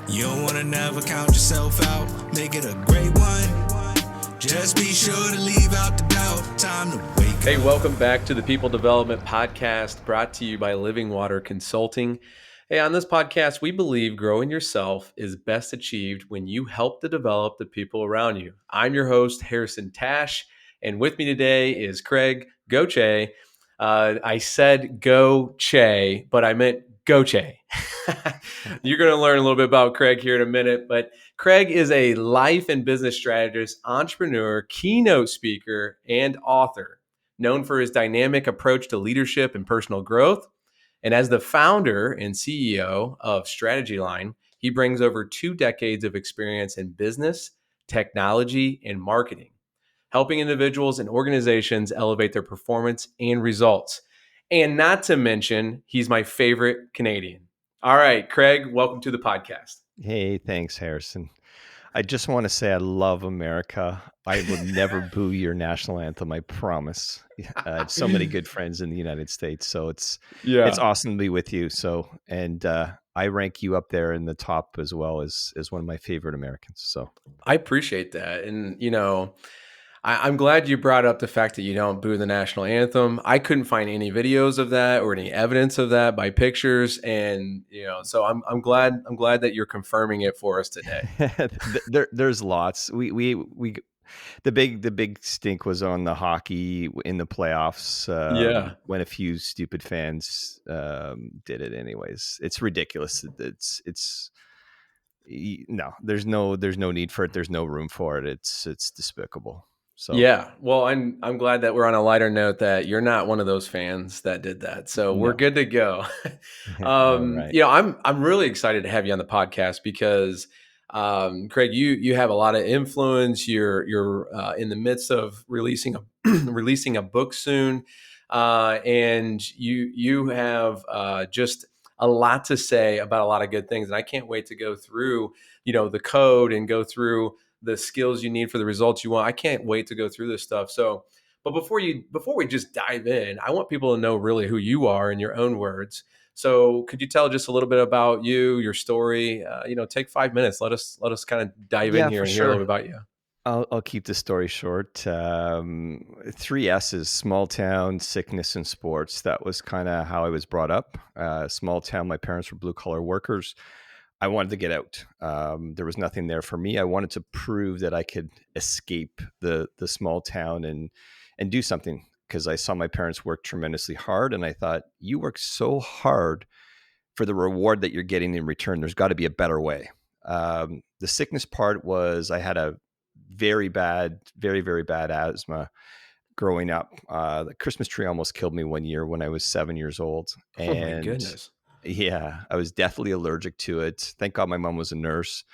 You don't wanna never count yourself out, make it a great one. Just be sure to leave out the doubt. Time to wake up. Hey, welcome back to the People Development Podcast, brought to you by Living Water Consulting. Hey, on this podcast, we believe growing yourself is best achieved when you help to develop the people around you. I'm your host, Harrison Tash, and with me today is Craig Gauthier. I said Go Che, but I meant Goche. You're going to learn a little bit about Craig here in a minute, but Craig is a life and business strategist, entrepreneur, keynote speaker, and author, known for his dynamic approach to leadership and personal growth. And as the founder and CEO of Strategy Line, he brings over 2 decades of experience in business, technology, and marketing, helping individuals and organizations elevate their performance and results. And not to mention, he's my favorite Canadian. All right, Craig, welcome to the podcast. Hey, thanks, Harrison. I just want to say I love America. I will never boo your national anthem. I promise. I have so many good friends in the United States, so it's awesome to be with you. So, and I rank you up there in the top as well as one of my favorite Americans. So I appreciate that, and I'm glad you brought up the fact that you don't boo the national anthem. I couldn't find any videos of that or any evidence of that by pictures, and so I'm glad that you're confirming it for us today. there's lots. We the big stink was on the hockey in the playoffs. When a few stupid fans did it. Anyways, it's ridiculous. It's no, there's no need for it. There's no room for it. It's despicable. So yeah, well, I'm glad that we're on a lighter note that you're not one of those fans that did that. So we're good to go. All right. I'm really excited to have you on the podcast because Craig, you have a lot of influence. You're in the midst of releasing a releasing a book soon, and you have just a lot to say about a lot of good things. And I can't wait to go through the code and go through the skills you need for the results you want. I can't wait to go through this stuff. So, but before we just dive in, I want people to know really who you are in your own words. So could you tell just a little bit about you, your story? Take 5 minutes. Let us kind of dive in here and hear a little bit about you. I'll keep the story short. 3 S's: small town, sickness, and sports. That was kind of how I was brought up. Small town, my parents were blue collar workers. I wanted to get out. There was nothing there for me. I wanted to prove that I could escape the small town and do something, because I saw my parents work tremendously hard, and I thought, you work so hard for the reward that you're getting in return. There's got to be a better way. The sickness part was I had a very bad asthma growing up. The Christmas tree almost killed me one year when I was 7 years old. And oh my goodness. Yeah, I was deathly allergic to it. Thank God my mom was a nurse,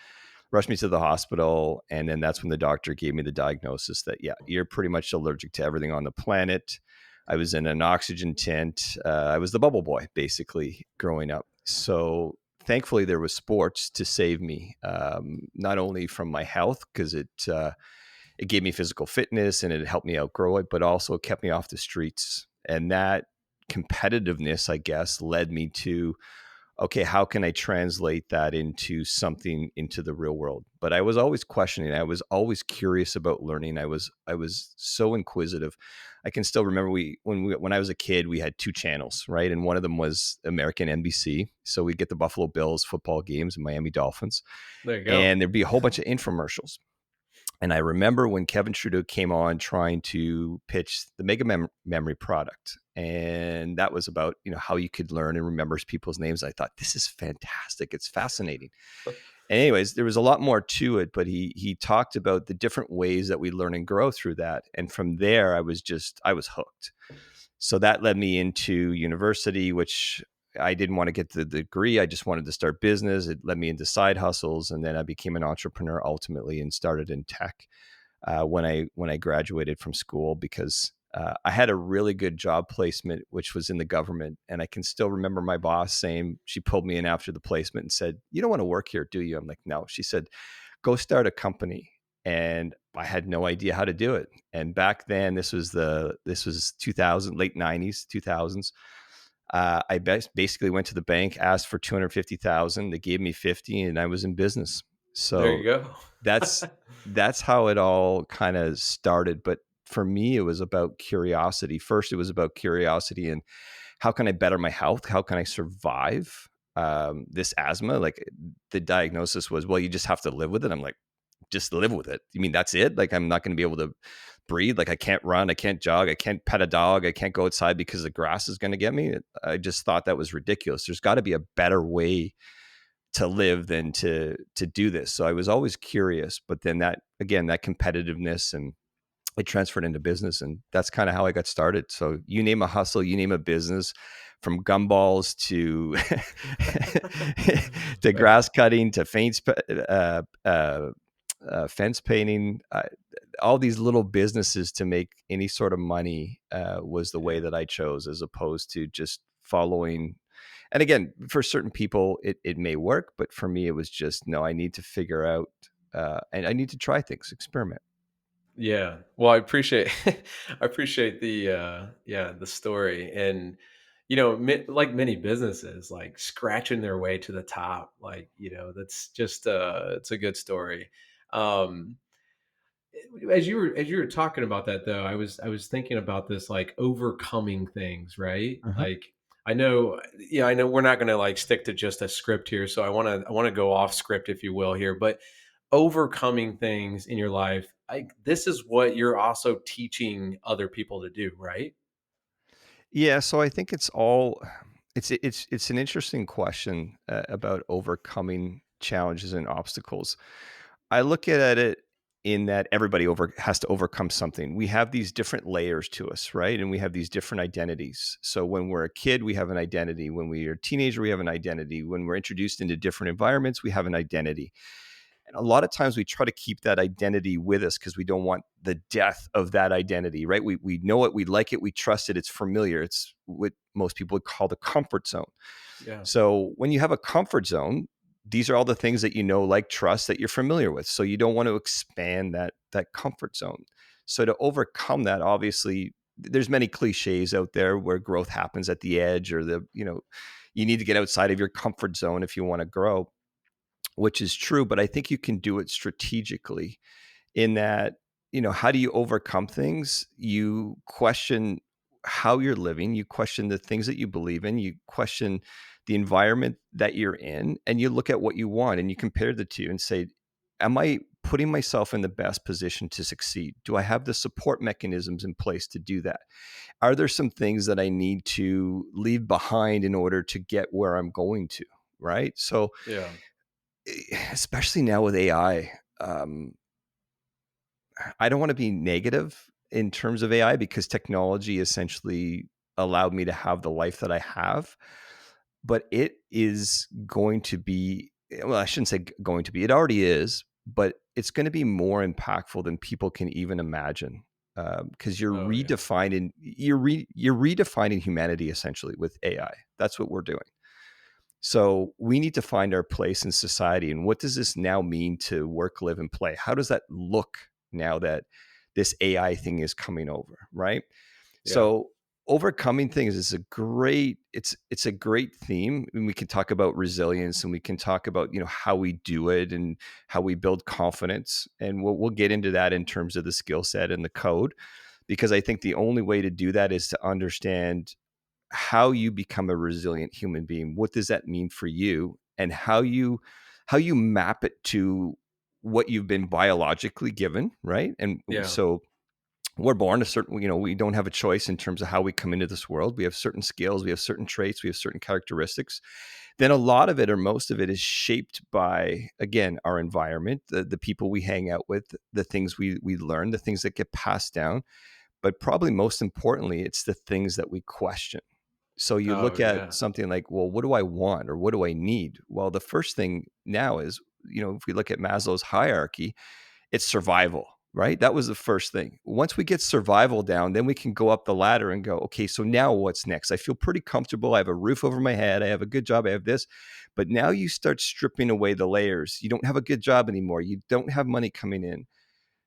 rushed me to the hospital. And then that's when the doctor gave me the diagnosis that, yeah, you're pretty much allergic to everything on the planet. I was in an oxygen tent. I was the bubble boy, basically, growing up. So thankfully, there was sports to save me, not only from my health, because it gave me physical fitness and it helped me outgrow it, but also kept me off the streets. And that competitiveness, I guess, led me to, okay, how can I translate that into something into the real world? But I was always questioning. I was always curious about learning. I was so inquisitive. I can still remember when I was a kid, we had 2 channels, right? And one of them was American NBC. So we'd get the Buffalo Bills football games and Miami Dolphins. There you go. And there'd be a whole bunch of infomercials. And I remember when Kevin Trudeau came on trying to pitch the Mega Memory product. And that was about, how you could learn and remember people's names. I thought, this is fantastic. It's fascinating. Anyways, there was a lot more to it, but he talked about the different ways that we learn and grow through that. And from there, I was hooked. So that led me into university, which I didn't want to get the degree. I just wanted to start business. It led me into side hustles. And then I became an entrepreneur ultimately and started in tech when I graduated from school, because I had a really good job placement, which was in the government. And I can still remember my boss saying, she pulled me in after the placement and said, "You don't want to work here, do you?" I'm like, "No." She said, "Go start a company." And I had no idea how to do it. And back then, this was 2000, late 90s, 2000s. Basically went to the bank, asked for 250,000. They gave me 50, and I was in business. There So you go. that's that's how it all kind of started. But for me, it was about curiosity. First, it was about curiosity and how can I better my health? How can I survive this asthma? Like the diagnosis was, well, you just have to live with it. I'm like, just live with it. You mean that's it? Like I'm not going to be able to breathe. Like I can't run, I can't jog, I can't pet a dog, I can't go outside because the grass is going to get me. I just thought that was ridiculous. There's got to be a better way to live than to do this. So I was always curious, but then that again, that competitiveness and it transferred into business, and that's kind of how I got started. So you name a hustle, you name a business, from gumballs to to Right. grass cutting to fence painting, all these little businesses to make any sort of money was the way Yeah. that I chose, as opposed to just following. And again, for certain people, it may work, but for me, it was just no. I need to figure out, and I need to try things, experiment. Yeah. Well, I appreciate I appreciate the yeah, the story. And like many businesses, like scratching their way to the top, like, that's just it's a good story. Um as you were talking about that, though, I was thinking about this, like overcoming things, right? Uh-huh. Like I know, yeah, I know we're not going to like stick to just a script here, so I want to go off script, if you will, here. But overcoming things in your life, this is what you're also teaching other people to do, right? Yeah, so I think it's an interesting question about overcoming challenges and obstacles. I look at it in that everybody over has to overcome something. We have these different layers to us, right? And we have these different identities. So when we're a kid, we have an identity. When we are a teenager, we have an identity. When we're introduced into different environments, we have an identity. And a lot of times we try to keep that identity with us because we don't want the death of that identity, right? We know it, we like it, we trust it, it's familiar. It's what most people would call the comfort zone. Yeah. So when you have a comfort zone, these are all the things that you know, like trust, that you're familiar with. So you don't want to expand that comfort zone. So to overcome that, obviously, there's many cliches out there where growth happens at the edge, or you need to get outside of your comfort zone if you want to grow, which is true. But I think you can do it strategically in that, how do you overcome things? You question how you're living, you question the things that you believe in, you question the environment that you're in, and you look at what you want and you compare the two and say, am I putting myself in the best position to succeed? Do I have the support mechanisms in place to do that? Are there some things that I need to leave behind in order to get where I'm going to? Right. So, Yeah. especially now with AI, I don't want to be negative in terms of AI because technology essentially allowed me to have the life that I have. But it is going to be, well, I shouldn't say going to be, it already is, but it's going to be more impactful than people can even imagine. Because Oh yeah. you're redefining humanity essentially with AI. That's what we're doing. So we need to find our place in society. And what does this now mean to work, live, and play? How does that look now that this AI thing is coming over? Right. Yeah. So overcoming things is it's a great theme. And we can talk about resilience, and we can talk about, how we do it and how we build confidence. And we'll get into that in terms of the skill set and the code, because I think the only way to do that is to understand how you become a resilient human being. What does that mean for you, and how you map it to what you've been biologically given, right? And Yeah. so we're born a certain, we don't have a choice in terms of how we come into this world. We have certain skills, we have certain traits, we have certain characteristics. Then a lot of it, or most of it, is shaped by, again, our environment, the people we hang out with, the things we learn, the things that get passed down. But probably most importantly, it's the things that we question. So you Oh look at yeah. something like, well, what do I want, or what do I need? Well, the first thing now is, if we look at Maslow's hierarchy, it's survival, right? That was the first thing. Once we get survival down, then we can go up the ladder and go, okay, so now what's next? I feel pretty comfortable. I have a roof over my head. I have a good job. I have this. But now you start stripping away the layers. You don't have a good job anymore. You don't have money coming in.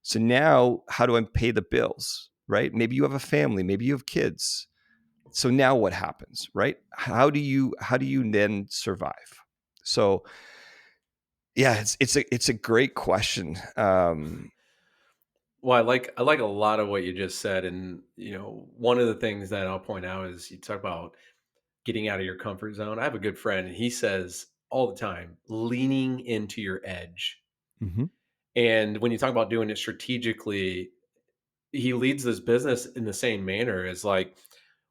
So now, how do I pay the bills, right? Maybe you have a family. Maybe you have kids. So now what happens, right? How do you then survive? So yeah, it's a great question. Well, I like a lot of what you just said, and one of the things that I'll point out is you talk about getting out of your comfort zone. I have a good friend, and he says all the time, leaning into your edge. Mhm. And when you talk about doing it strategically, he leads this business in the same manner as like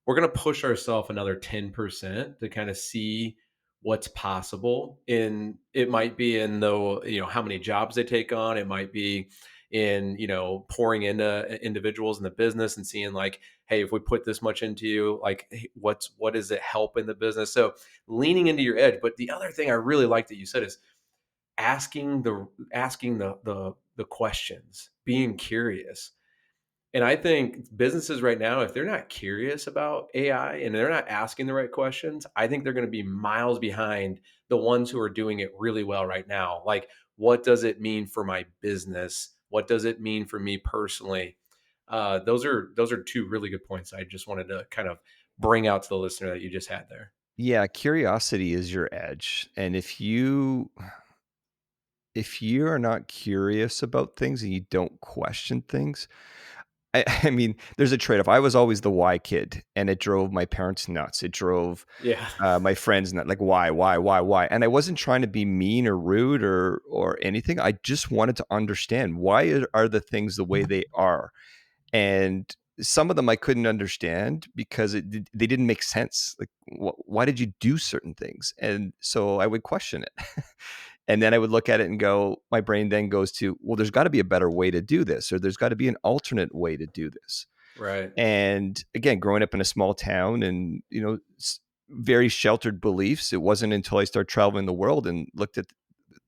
we're going to push ourselves another 10% to kind of see what's possible. And it might be in how many jobs they take on. It might be in pouring into individuals in the business and seeing like, hey, if we put this much into you, like hey, what does it help in the business? So leaning into your edge. But the other thing I really like that you said is asking the questions, being curious. And I think businesses right now, if they're not curious about AI and they're not asking the right questions, I think they're going to be miles behind the ones who are doing it really well right now. Like, what does it mean for my business? What does it mean for me personally? Those are two really good points. I just wanted to kind of bring out to the listener that you just had there. Yeah, curiosity is your edge. And if you are not curious about things and you don't question things, I mean, there's a trade-off. I was always the why kid, and it drove my parents nuts. It drove Yeah. my friends nuts. Like, why? And I wasn't trying to be mean or rude or anything. I just wanted to understand why are the things the way they are. And some of them I couldn't understand because they didn't make sense. Like, why did you do certain things? And so I would question it. And then I would look at it and go, my brain then goes to, well, there's got to be a better way to do this, or there's got to be an alternate way to do this. Right. And again, growing up in a small town and, very sheltered beliefs, it wasn't until I started traveling the world and looked at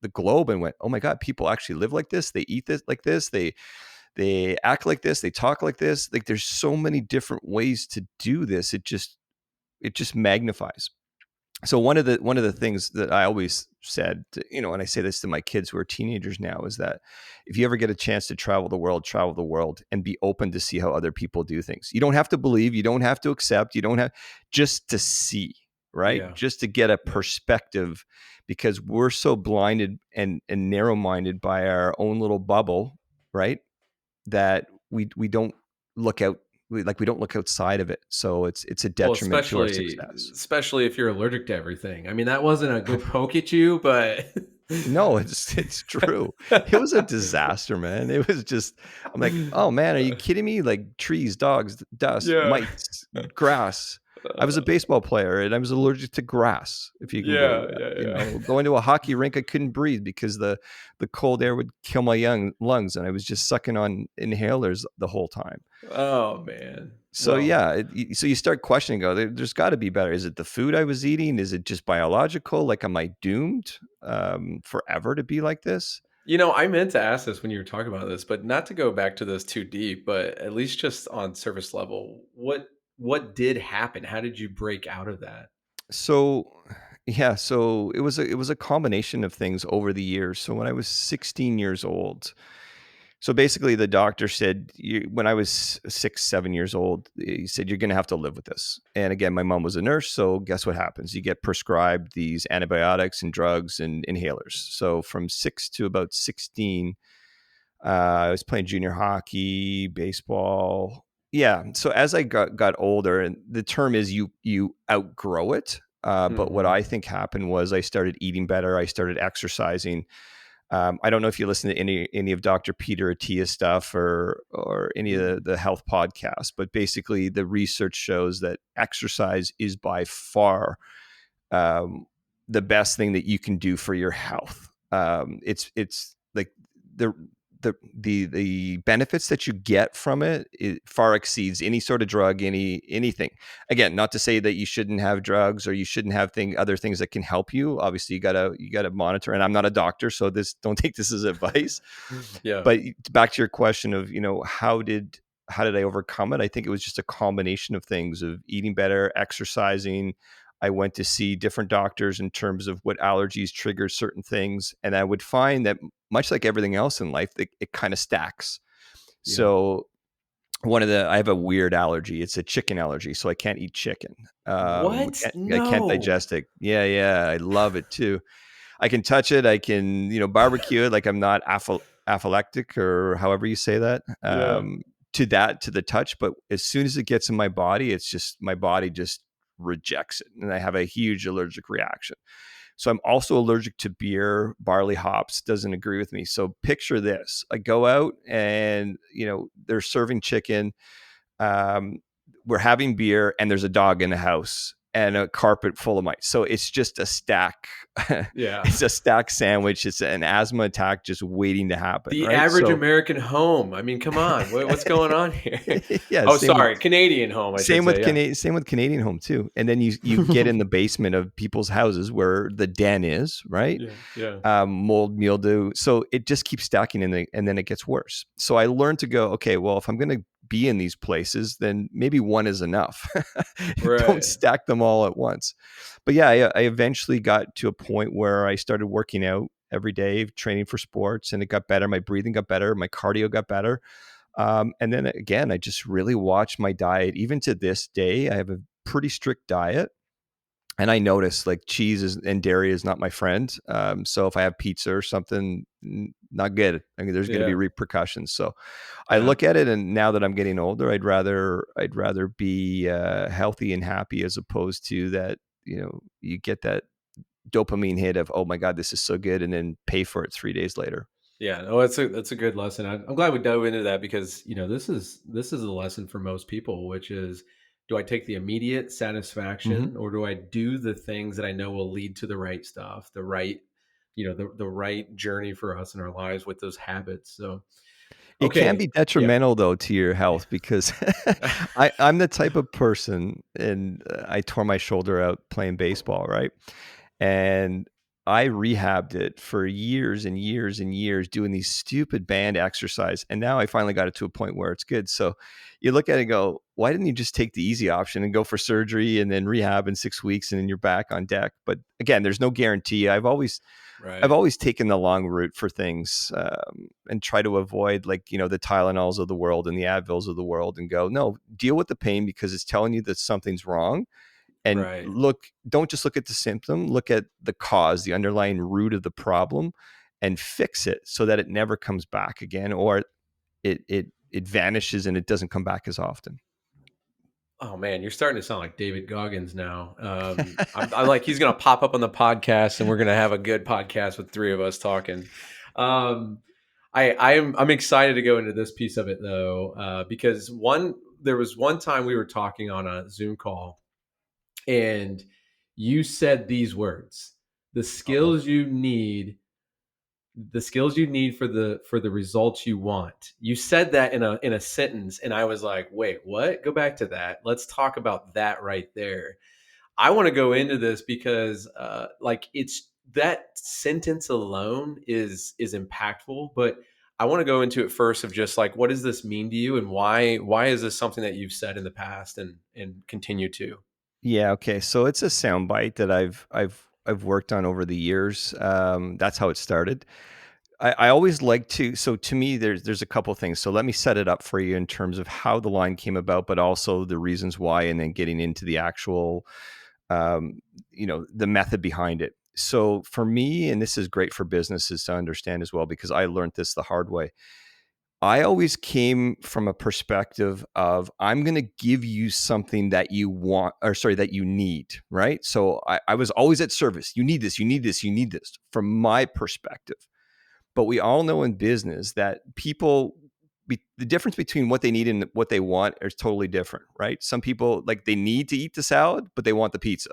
the globe and went, oh my God, people actually live like this. They eat this like this. They act like this. They talk like this. Like there's so many different ways to do this. It just magnifies. So one of the things that I always said, and I say this to my kids who are teenagers now, is that if you ever get a chance to travel the world and be open to see how other people do things. You don't have to believe, you don't have to accept, you don't have, just to see, right? Yeah. Just to get a Yeah. perspective, because we're so blinded and narrow-minded by our own little bubble, right? That we don't look out, we don't look outside of it. So it's a Well, detriment to our especially success. especially if you're allergic to everything. I mean, that wasn't a good poke at you, but No, it's true. It was a disaster, man. It was just, I'm like, "Oh, man, are you kidding me?" Like trees, dogs, dust, Yeah. mites, grass. I was a baseball player and I was allergic to grass, if you can believe Yeah, that. yeah, yeah. Going to a hockey rink, I couldn't breathe because the cold air would kill my young lungs, and I was just sucking on inhalers the whole time. Oh, man. So Well, yeah, so you start questioning, there's got to be better. Is it the food I was eating? Is it just biological? Like, am I doomed forever to be like this? I meant to ask this when you were talking about this, but not to go back to this too deep, but at least just on surface level, what did happen? How did you break out of that? So yeah, so it was a combination of things over the years. So when I was 16 years old, so basically the doctor said, when I was 6, 7 years old, he said, you're going to have to live with this. And again, my mom was a nurse, so guess what happens? You get prescribed these antibiotics and drugs and inhalers. So from 6 to about 16, I was playing junior hockey, baseball. Yeah. So as I got older, and the term is you outgrow it. But what Mhm. I think happened was I started eating better. I started exercising. I don't know if you listen to any of Dr. Peter Attia's stuff or any of Mm. the health podcasts, but basically the research shows that exercise is by far um, the best thing that you can do for your health. It's like the the benefits that you get from it far exceeds any sort of drug, anything. Again, not to say that you shouldn't have drugs or you shouldn't have other things that can help you. Obviously, you gotta monitor. And I'm not a doctor, so don't take this as advice. Yeah. But back to your question of, how did I overcome it? I think it was just a combination of things, of eating better, exercising. I went to see different doctors in terms of what allergies trigger certain things. And I would find that much like everything else in life, it kind of stacks. Yeah. So I have a weird allergy. It's a chicken allergy, so I can't eat chicken. What? I can't No. digest it. Yeah, I love it too. I can touch it. I can, barbecue it. Like I'm not aphalactic or however you say that, Yeah. to the touch. But as soon as it gets in my body, it's just, my body just rejects it. And I have a huge allergic reaction. So I'm also allergic to beer, barley, hops, doesn't agree with me. So picture this. I go out and, they're serving chicken. Um, we're having beer and there's a dog in the house and a carpet full of mice. So it's just a stack. Yeah. It's a stack sandwich. It's an asthma attack just waiting to happen. The Right. average So American home. I mean, come on. What's going on here? yeah, Oh, sorry. Canadian home, I should say. Yeah. Same with Canadian home too. And then you get in the basement of people's houses where the den is, right? Yeah. Yeah. Mold, mildew. So it just keeps stacking and then it gets worse. So I learned to go, okay, well, if I'm going to be in these places, then maybe one is enough. Don't Right. stack them all at once. But yeah, I eventually got to a point where I started working out every day, training for sports, and it got better. My breathing got better. My cardio got better. And then again, I just really watched my diet. Even to this day, I have a pretty strict diet. And I notice like and dairy is not my friend. So if I have pizza or something, not good. I mean, there's going to be Yeah. repercussions. So I Yeah. look at it, and now that I'm getting older, I'd rather be healthy and happy as opposed to that. You get that dopamine hit of, oh my God, this is so good, and then pay for it 3 days later. Yeah, no, that's a good lesson. I'm glad we dove into that because this is a lesson for most people, which is, do I take the immediate Mm-hmm. satisfaction or do I do the things that I know will lead to the right stuff, the right, the right journey for us in our lives with those habits. So, It can okay, be yeah, detrimental though to your health because I'm the type of person, and I tore my shoulder out playing baseball, right? And I rehabbed it for years and years and years doing these stupid band exercise. And now I finally got it to a point where it's good. So you look at it and go, why didn't you just take the easy option and go for surgery and then rehab in 6 weeks and then you're back on deck? But again, there's no guarantee. I've right, always taken the long route for things, and try to avoid like, the Tylenols of the world and the Advils of the world, and go, no, deal with the pain because it's telling you that something's wrong. And right. don't just look at the symptom, look at the cause, the underlying root of the problem, and fix it so that it never comes back again, or it vanishes and it doesn't come back as often. Oh man, you're starting to sound like David Goggins now. I'm like he's gonna pop up on the podcast, and we're gonna have a good podcast with three of us talking. Um, I'm excited to go into this piece of it though, because there was one time we were talking on a Zoom call, and you said these words: the Uh-oh. skills you need, the skills you need for the results you want. You said that in a sentence, and I was like, wait, what? Go back to that. Let's talk about that right there. I want to go into this because like it's that sentence alone is impactful, but I want to go into it first of just like, what does this mean to you, and why is this something that you've said in the past and continue to? Yeah. Okay. So it's a soundbite that I've worked on over the years. That's how it started. I always like to. So to me, there's a couple things. So let me set it up for you in terms of how the line came about, but also the reasons why, and then getting into the actual, um, the method behind it. So for me, and this is great for businesses to understand as well, because I learned this the hard way. I always came from a perspective of, I'm going to give you something that you want, or sorry, that you need, right? So I was always at service. You need this, you need this, you need this from my perspective. But we all know in business that the difference between what they need and what they want is totally different, right? Some people, like, they need to eat the salad, but they want the pizza,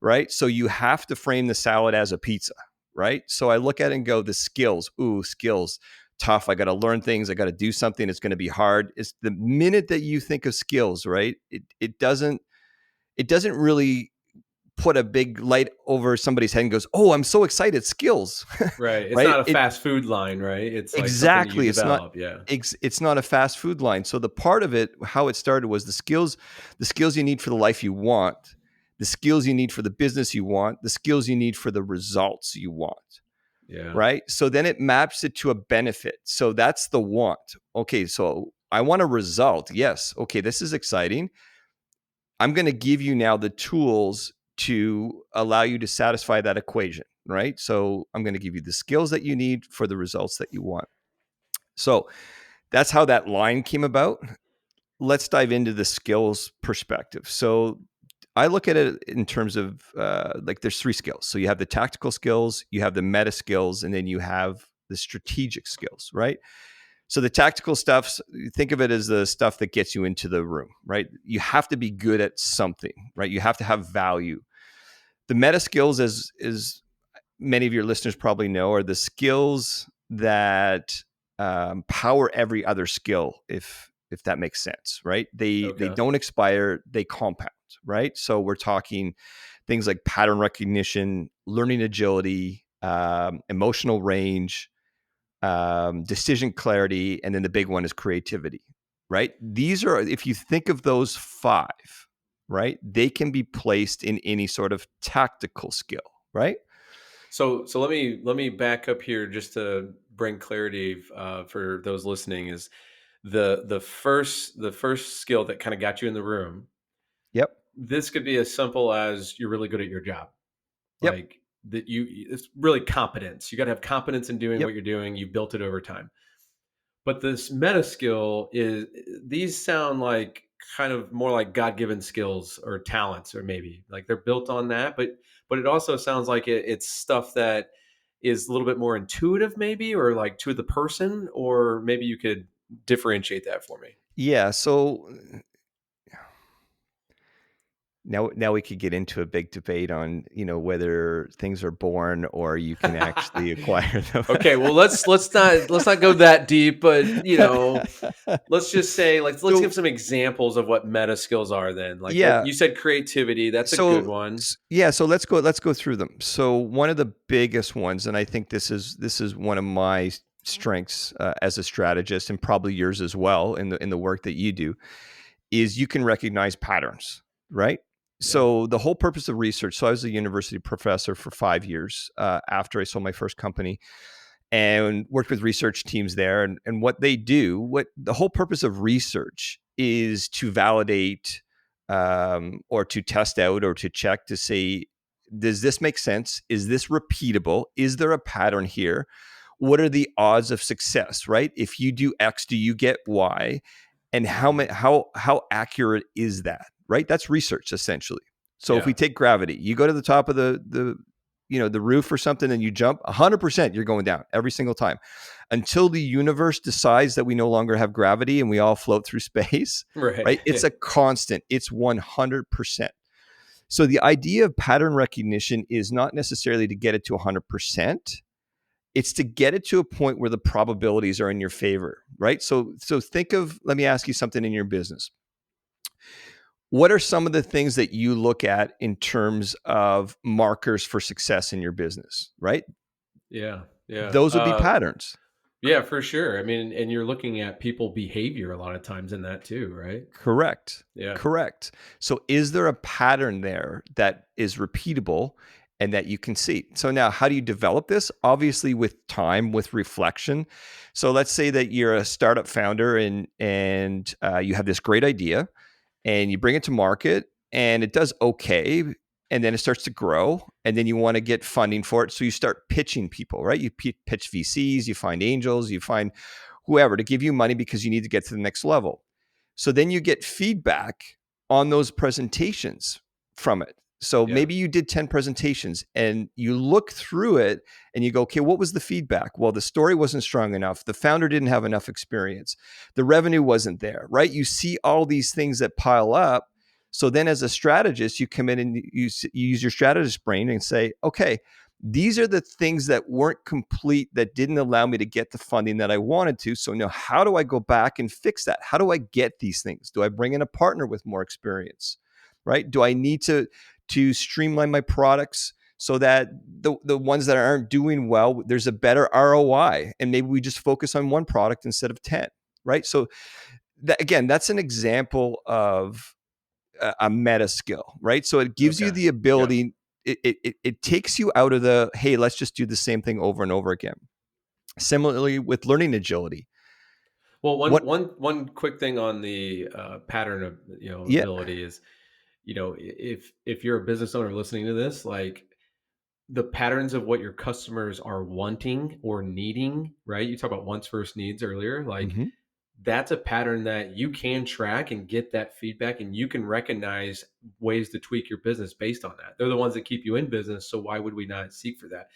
right? So you have to frame the salad as a pizza, right? So I look at it and go, the skills, skills, tough. I got to learn things. I got to do something. It's going to be hard. It's the minute that you think of skills, right? It doesn't really put a big light over somebody's head and goes, oh, I'm so excited. Skills, Right. It's right? not a fast food line, right? It's like something that you Exactly. develop. Yeah. It's not a fast food line. So the part of it, how it started, was the skills you need for the life you want, the skills you need for the business you want, the skills you need for the results you want. Yeah. Right. So then it maps it to a benefit. So that's the want. Okay. So I want a result. Yes. Okay, this is exciting. I'm going to give you now the tools to allow you to satisfy that equation, right? So I'm going to give you the skills that you need for the results that you want. So that's how that line came about. Let's dive into the skills perspective. So I look at it in terms of like there's 3 skills. So you have the tactical skills, you have the meta skills, and then you have the strategic skills, right? So the tactical stuff, think of it as the stuff that gets you into the room, right? You have to be good at something, right? You have to have value. The meta skills, as many of your listeners probably know, are the skills that power every other skill, if that makes sense, right? They Okay. don't expire, they compound, right? So we're talking things like pattern recognition, learning agility, emotional range, decision clarity, and then the big one is creativity, right? These are, if you think of those 5, right, they can be placed in any sort of tactical skill, right? So let me back up here just to bring clarity for those listening. Is the first skill that kind of got you in the room? Yep. This could be as simple as you're really good at your job, Yep. like that. It's really competence. You got to have competence in doing Yep. what you're doing. You've built it over time. But this meta skill is, these sound like kind of more like God-given skills or talents, or maybe like they're built on that. But it also sounds like it's stuff that is a little bit more intuitive, maybe, or like to the person, or maybe you could differentiate that for me. Yeah. So now we could get into a big debate on, whether things are born or you can actually acquire them. Okay, well, let's not go that deep, but let's just say, like, let's give So some examples of what meta skills are then. Like, yeah, you said creativity, that's a good so one. yeah, so let's go through them. So one of the biggest ones, and I think this is one of my strengths as a strategist, and probably yours as well in the work that you do, is you can recognize patterns, right? Yeah. So the whole purpose of research. So I was a university professor for 5 years after I sold my first company, and worked with research teams there. And what they do, what the whole purpose of research is to validate or to test out or to check to say, does this make sense? Is this repeatable? Is there a pattern here? What are the odds of success, right? If you do X, do you get Y? And Mhm. how accurate is that, right? That's research essentially. So if we Yeah. take gravity, you go to the top of the roof or something and you jump 100%, you're going down every single time until the universe decides that we no longer have gravity and we all float through space, Right. right? It's a constant. It's 100%. So the idea of pattern recognition is not necessarily to get it to 100%. It's to get it to a point where the probabilities are in your favor, right? So think of, let me ask you something in your business. What are some of the things that you look at in terms of markers for success in your business, right? Yeah. Yeah. Those would be patterns. Yeah, for sure. I mean, and you're looking at people behavior a lot of times in that too, right? Correct. Yeah. Correct. So is there a pattern there that is repeatable and that you can see? So now how do you develop this? Obviously with time, with reflection. So let's say that you're a startup founder and you have this great idea and you bring it to market and it does okay, and then it starts to grow, and then you want to get funding for it, so you start pitching people, right? You pitch VCs, you find angels, you find whoever to give you money because you need to get to the next level. So then you get feedback on those presentations from it. So Yeah. maybe you did 10 presentations and you look through it and you go, okay, what was the feedback? Well, the story wasn't strong enough. The founder didn't have enough experience. The revenue wasn't there, right? You see all these things that pile up. So then as a strategist, you come in and you use your strategist brain and say, okay, these are the things that weren't complete, that didn't allow me to get the funding that I wanted to. So now how do I go back and fix that? How do I get these things? Do I bring in a partner with more experience, right? Do I need to streamline my products so that the ones that aren't doing well, there's a better ROI, and maybe we just focus on one product instead of 10, right? So again, that's an example of a meta skill, right? So it gives you Okay. the Yeah. ability, it takes you out of the, hey, let's just do the same thing over and over again. Similarly with learning agility. Well, What? one quick thing on the pattern of Yeah. ability is, if you're a business owner listening to this, like the patterns of what your customers are wanting or needing, right? You talk about wants versus needs earlier, like Hmm. that's a pattern that you can track and get that feedback, and you can recognize ways to tweak your business based on that. They're the ones that keep you in business, so why would we not seek for that?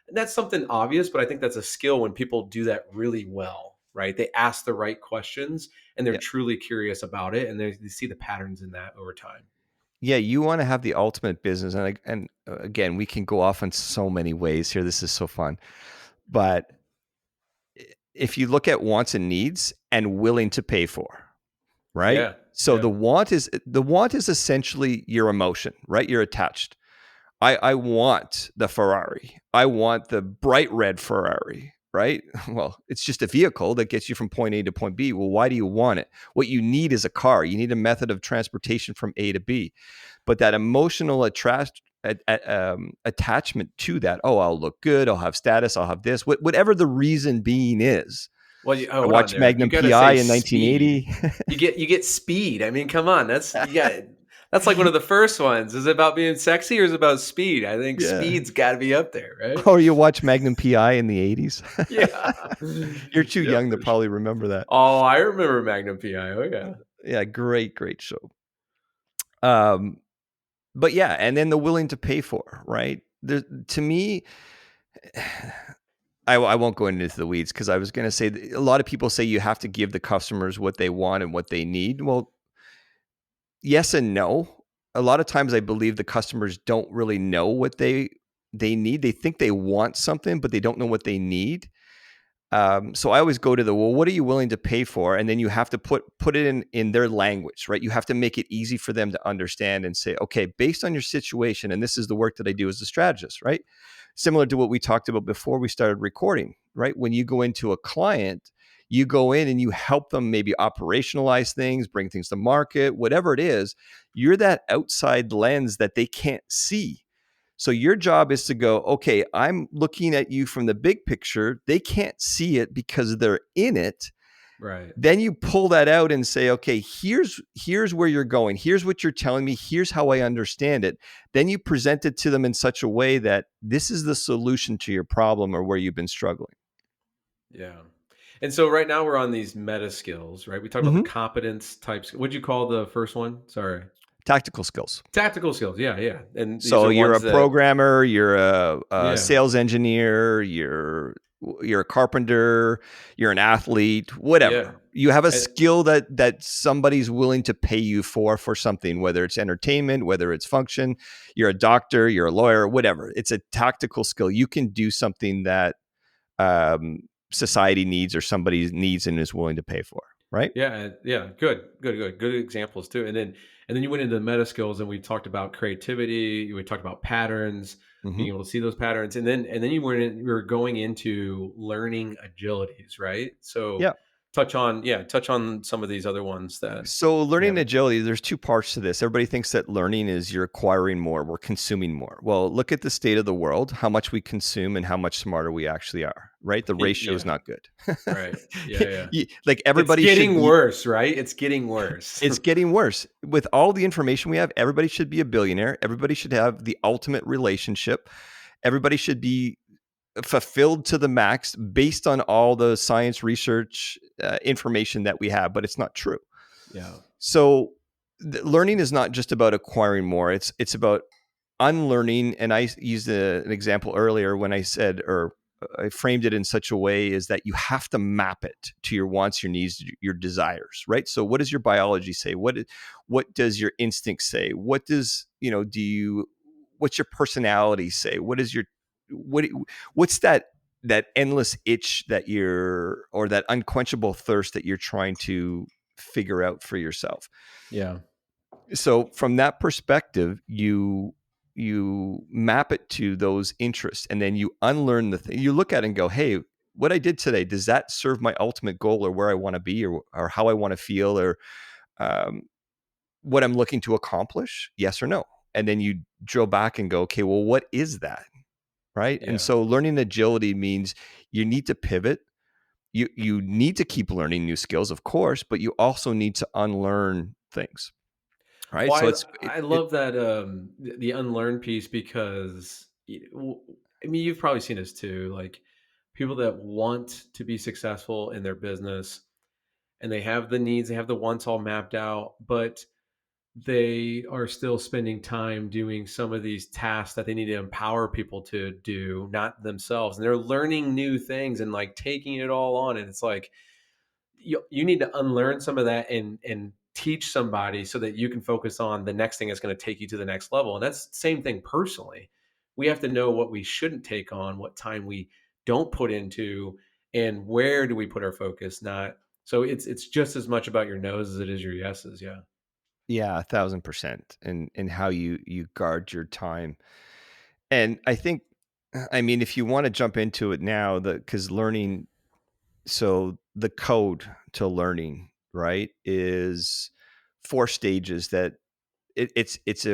And that's something obvious, but I think that's a skill when people do that really well, right? They ask the right questions and they're Yeah. truly curious about it, and they see the patterns in that over time. Yeah, you want to have the ultimate business, and again, we can go off in so many ways here. This is so fun, but if you look at wants and needs and willing to pay for, right? Yeah, So yeah, the want is essentially your emotion, right? You're attached. I want the Ferrari. I want the bright red Ferrari, right? Well, it's just a vehicle that gets you from point A to point B. Well, why do you want it? What you need is a car. You need a method of transportation from A to B. But that emotional attachment to that, oh, I'll look good, I'll have status, I'll have this, whatever the reason being is. well, I hold on watched there. You Magnum got to PI say in speed. 1980. You get speed. I mean, come on. That's like one of the first ones. Is it about being sexy or is it about speed? I think Yeah. speed's got to be up there, right? Or you watch Magnum PI in the 80s. Yeah. You're too Yeah, young to for sure. probably remember that. Oh, I remember Magnum PI. Oh yeah. Yeah, great show. Um, but yeah, and then the willing to pay for, right? There, to me, I won't go into the weeds because I was going to say a lot of people say you have to give the customers what they want and what they need. Well, yes and no. A lot of times I believe the customers don't really know what they need. They think they want something, but they don't know what they need. So I always go to well, what are you willing to pay for? And then you have to put it in their language, right? You have to make it easy for them to understand and say, okay, based on your situation, and this is the work that I do as a strategist, right? Similar to what we talked about before we started recording, right? When you go into a client, you go in and you help them maybe operationalize things, bring things to market, whatever it is. You're that outside lens that they can't see. So your job is to go, okay, I'm looking at you from the big picture. They can't see it because they're in it. Right. Then you pull that out and say, okay, here's where you're going. Here's what you're telling me. Here's how I understand it. Then you present it to them in such a way that this is the solution to your problem or where you've been struggling. Yeah. And so right now we're on these meta skills, right? We talked about the Mm-hmm. competence types. What'd you call the first one? Sorry. Tactical skills. Tactical skills. Yeah, yeah. And these So are you're ones a that, programmer, you're a yeah, sales engineer, you're a carpenter, you're an athlete, yeah. whatever. You have a I- skill that somebody's willing to pay you for something, whether it's entertainment, whether it's function. You're a doctor, you're a lawyer, whatever. It's a tactical skill. You can do something that um, society needs or somebody needs and is willing to pay for, right? Yeah, yeah, good examples too. And then you went into the meta skills, and we talked about creativity. We talked about patterns, Mm-hmm. being able to see those patterns, and then you were going into learning agilities, right? So Yeah. touch on some of these other ones that So we learning haven't. agility, there's two parts to this. Everybody thinks that learning is you're acquiring more, we're consuming more. Well, look at the state of the world, how much we consume and how much smarter we actually are, right? The ratio is Yeah, not good. right. Yeah, yeah. Like It's everybody should getting be, worse, right? It's getting worse. it's getting worse. With all the information we have, everybody should be a billionaire. Everybody should have the ultimate relationship. Everybody should be fulfilled to the max based on all the science research information that we have, but it's not true. Yeah, So learning is not just about acquiring more. It's about unlearning. And I used an example earlier when I said, or I framed it in such a way is that you have to map it to your wants, your needs, your desires, right? So what does your biology say? What does your instinct say? What does, what's your personality say? What is your, what, what's that endless itch that or that unquenchable thirst that you're trying to figure out for yourself? yeah, So from that perspective, you map it to those interests, and then you unlearn the thing. You look at it and go, hey, what I did today, does that serve my ultimate goal or where I want to be or how I want to feel or um, what I'm looking to accomplish? Yes or no? And then you drill back and go, okay, well, what is that? Right. And yeah, so learning agility means you need to pivot. You need to keep learning new skills, of course, but you also need to unlearn things, right? So Well, it's I love that the unlearn piece because I mean you've probably seen this too, like people that want to be successful in their business and they have the needs, they have the wants all mapped out, but they are still spending time doing some of these tasks that they need to empower people to do, not themselves. And they're learning new things and like taking it all on. And it's like you need to unlearn some of that and teach somebody so that you can focus on the next thing that's going to take you to the next level. And that's the same thing personally. We have to know what we shouldn't take on, what time we don't put into, and where do we put our focus. Not so it's just as much about your no's as it is your yeses. Yeah. Yeah, 1,000%, and how you guard your time. And I think, I mean, if you want to jump into it now, the because learning, so the code to learning, right, is 4 stages that it's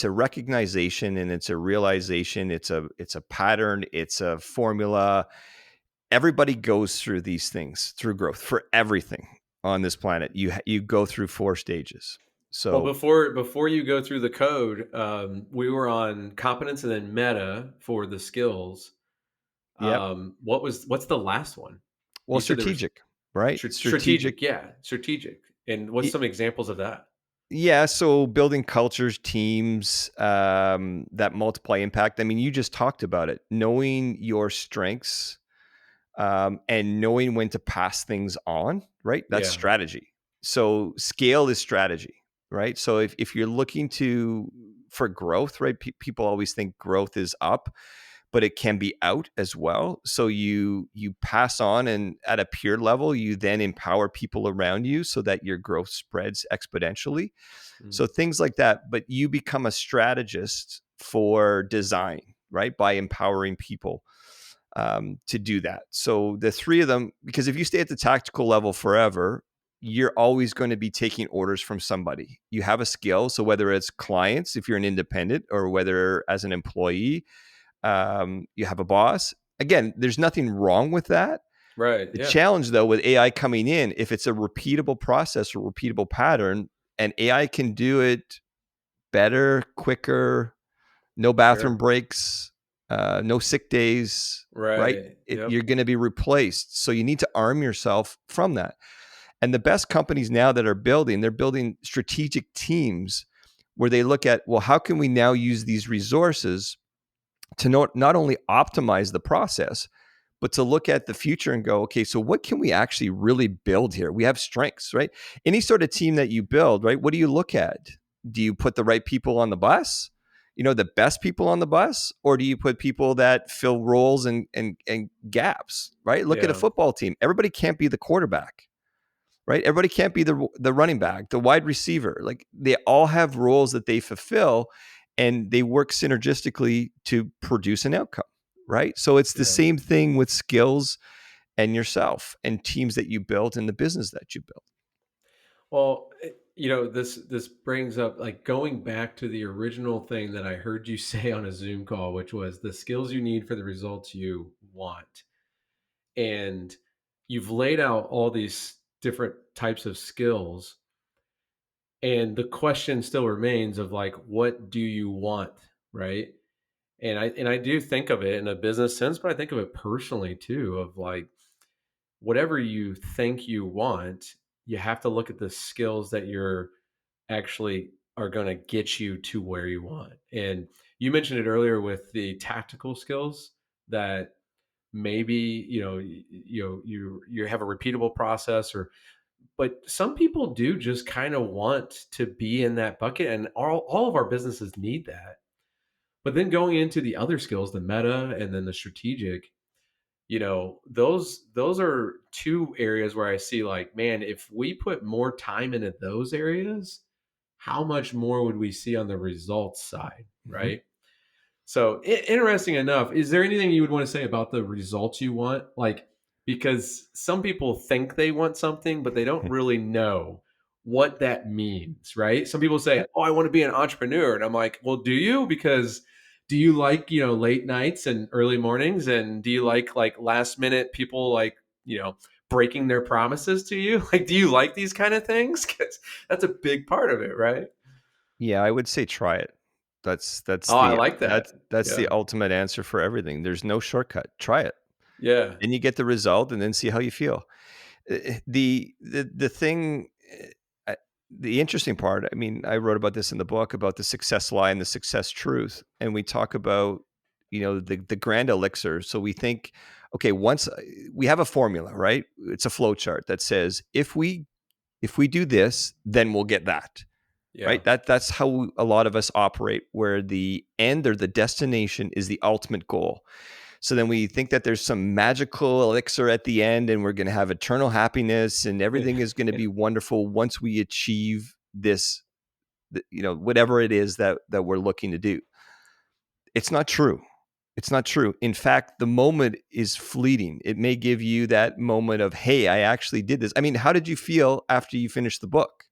a recognition, and it's a realization, it's a pattern, it's a formula. Everybody goes through these things through growth for everything on this planet. You go through 4 stages. Well, So, before you go through the code, we were on competence and then meta for the skills. yep. What's the last one? Well, You said there was strategic, right? Strategic. strategic. Yeah, strategic. And what's some examples of that? Yeah, so building cultures, teams that multiply impact. I mean, you just talked about it. Knowing your strengths, and knowing when to pass things on, right? That's Yeah, strategy. So scale is strategy, right? So if you're looking to for growth, right? People always think growth is up, but it can be out as well. So you pass on, and at a peer level, you then empower people around you so that your growth spreads exponentially. mm, So things like that, but you become a strategist for design, right? By empowering people to do that. So the three of them, because if you stay at the tactical level forever, you're always going to be taking orders from somebody. You have a skill. So whether it's clients, if you're an independent, or whether as an employee, you have a boss. Again, there's nothing wrong with that. right. The Yeah, challenge, though, with AI coming in, if it's a repeatable process or repeatable pattern, and AI can do it better, quicker, no bathroom sure. breaks, no sick days, right? Right. Yep. You're going to be replaced. So you need to arm yourself from that. And the best companies now that are building, they're building strategic teams where they look at, well, how can we now use these resources to not only optimize the process, but to look at the future and go, okay, so what can we actually really build here? We have strengths, right? Any sort of team that you build, right? What do you look at? Do you put the right people on the bus? The best people on the bus, or do you put people that fill roles and gaps, right? Look at a Yeah. football team. Everybody can't be the quarterback, right? Everybody can't be the running back, the wide receiver. Like they all have roles that they fulfill, and they work synergistically to produce an outcome, right? So it's the Yeah. same thing with skills and yourself and teams that you built and the business that you built. Well, this brings up like going back to the original thing that I heard you say on a Zoom call, which was the skills you need for the results you want. And you've laid out all these different types of skills, and the question still remains of like, what do you want, right? And I do think of it in a business sense, but I think of it personally too, of like whatever you think you want, you have to look at the skills that you're actually are going to get you to where you want. And you mentioned it earlier with the tactical skills that maybe you have a repeatable process, or but some people do just kind of want to be in that bucket, and all of our businesses need that. But then going into the other skills, the meta and then the strategic, those are two areas where I see like, man, if we put more time into those areas, how much more would we see on the results side, Mhm. right? So interesting enough, is there anything you would want to say about the results you want? Like, because some people think they want something, but they don't really know what that means, right? Some people say, "Oh, I want to be an entrepreneur," and I'm like, "Well, do you? Because do you like late nights and early mornings, and do you like last minute people like breaking their promises to you? Like, do you like these kind of things? Because that's a big part of it, right? Yeah, I would say try it. That's Oh, I the like that. that's Yeah. the ultimate answer for everything. There's no shortcut. Try it. Yeah. Then you get the result and then see how you feel. The thing uh, the interesting part, I mean, I wrote about this in the book about the success lie and the success truth, and we talk about, the grand elixir. So we think, okay, once we have a formula, right? It's a flow chart that says if we do this, then we'll get that. Yeah. Right? That's how a lot of us operate, where the end or the destination is the ultimate goal. So then we think that there's some magical elixir at the end and we're going to have eternal happiness and everything is going to be wonderful once we achieve this, whatever it is that we're looking to do. It's not true. It's not true. In fact, the moment is fleeting. It may give you that moment of, hey, I actually did this. I mean, how did you feel after you finished the book?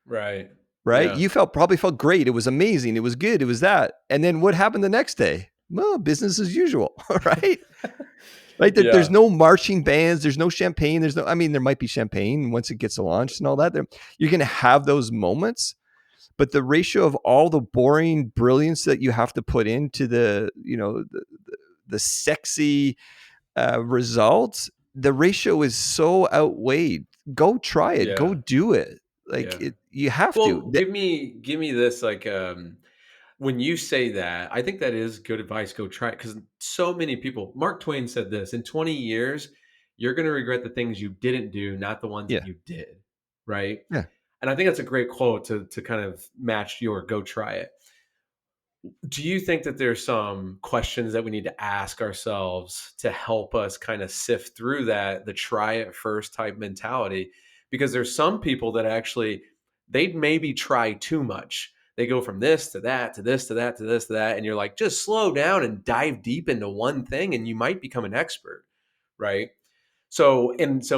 Right. Right? Yeah. You probably felt great. It was amazing. It was good. It was that. And then what happened the next day? Well, business as usual, right? Right? There's Yeah. no marching bands. There's no champagne. I mean, there might be champagne once it gets launched and all that. You're going to have those moments, but the ratio of all the boring brilliance that you have to put into the sexy results, the ratio is so outweighed. Go try it. Go Yeah. do it. Yeah. You have to. Well, give me this, like, when you say that, I think that is good advice. Go try it, because so many people. Mark Twain said this: in 20 years, you're going to regret the things you didn't do, not the ones that Yeah. you did. Right. Yeah. And I think that's a great quote to kind of match your go try it. Do you think that there's some questions that we need to ask ourselves to help us kind of sift through the try it first type mentality? Because there's some people that actually, they'd maybe try too much. They go from this to that to this to that to this to that. And you're like, just slow down and dive deep into one thing and you might become an expert. Right. So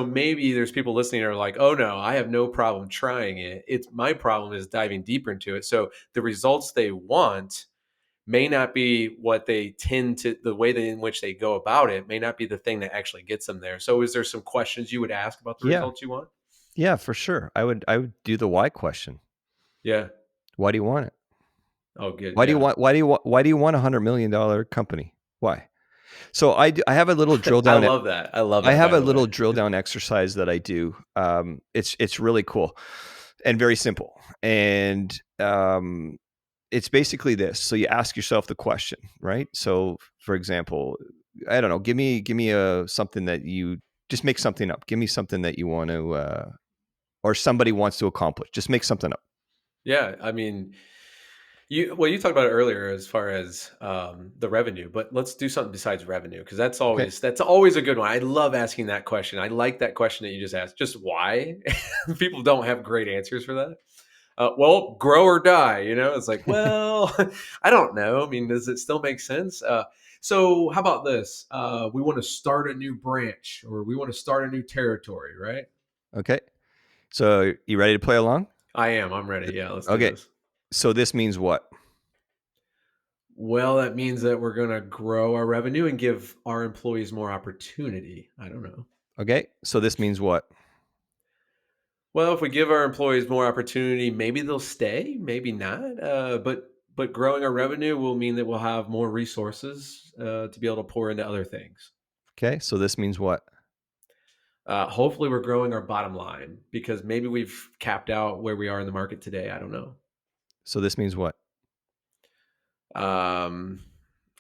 maybe there's people listening that are like, oh no, I have no problem trying it. It's my problem is diving deeper into it. So the results they want may not be what they tend to, the way in which they go about it may not be the thing that actually gets them there. So is there some questions you would ask about the Yeah. results you want? Yeah, for sure. I would do the why question. Yeah. Why do you want it? Oh, good. Why do you Yeah. want why do you want $100 million company? Why? So I have a little drill I down. love that. I love I that, have by a the little way. drill down exercise that I do. It's really cool and very simple. And it's basically this. So you ask yourself the question, right? So for example, I don't know, give me a something that you just make something up. Give me something that you want to or somebody wants to accomplish. Just make something up. Yeah. I mean, you talked about it earlier as far as the revenue, but let's do something besides revenue, because Okay. that's always a good one. I love asking that question. I like that question that you just asked. Just why? People don't have great answers for that. Well, grow or die. It's like, well, I don't know. I mean, does it still make sense? So how about this? We want to start a new branch, or we want to start a new territory, right? Okay. So you ready to play along? I am. I'm ready. Yeah, let's do Okay. this. So this means what? Well, that means that we're going to grow our revenue and give our employees more opportunity. I don't know. Okay. So this means what? Well, if we give our employees more opportunity, maybe they'll stay, maybe not. But growing our revenue will mean that we'll have more resources to be able to pour into other things. Okay. So this means what? Hopefully, we're growing our bottom line, because maybe we've capped out where we are in the market today. I don't know. So this means what? Um,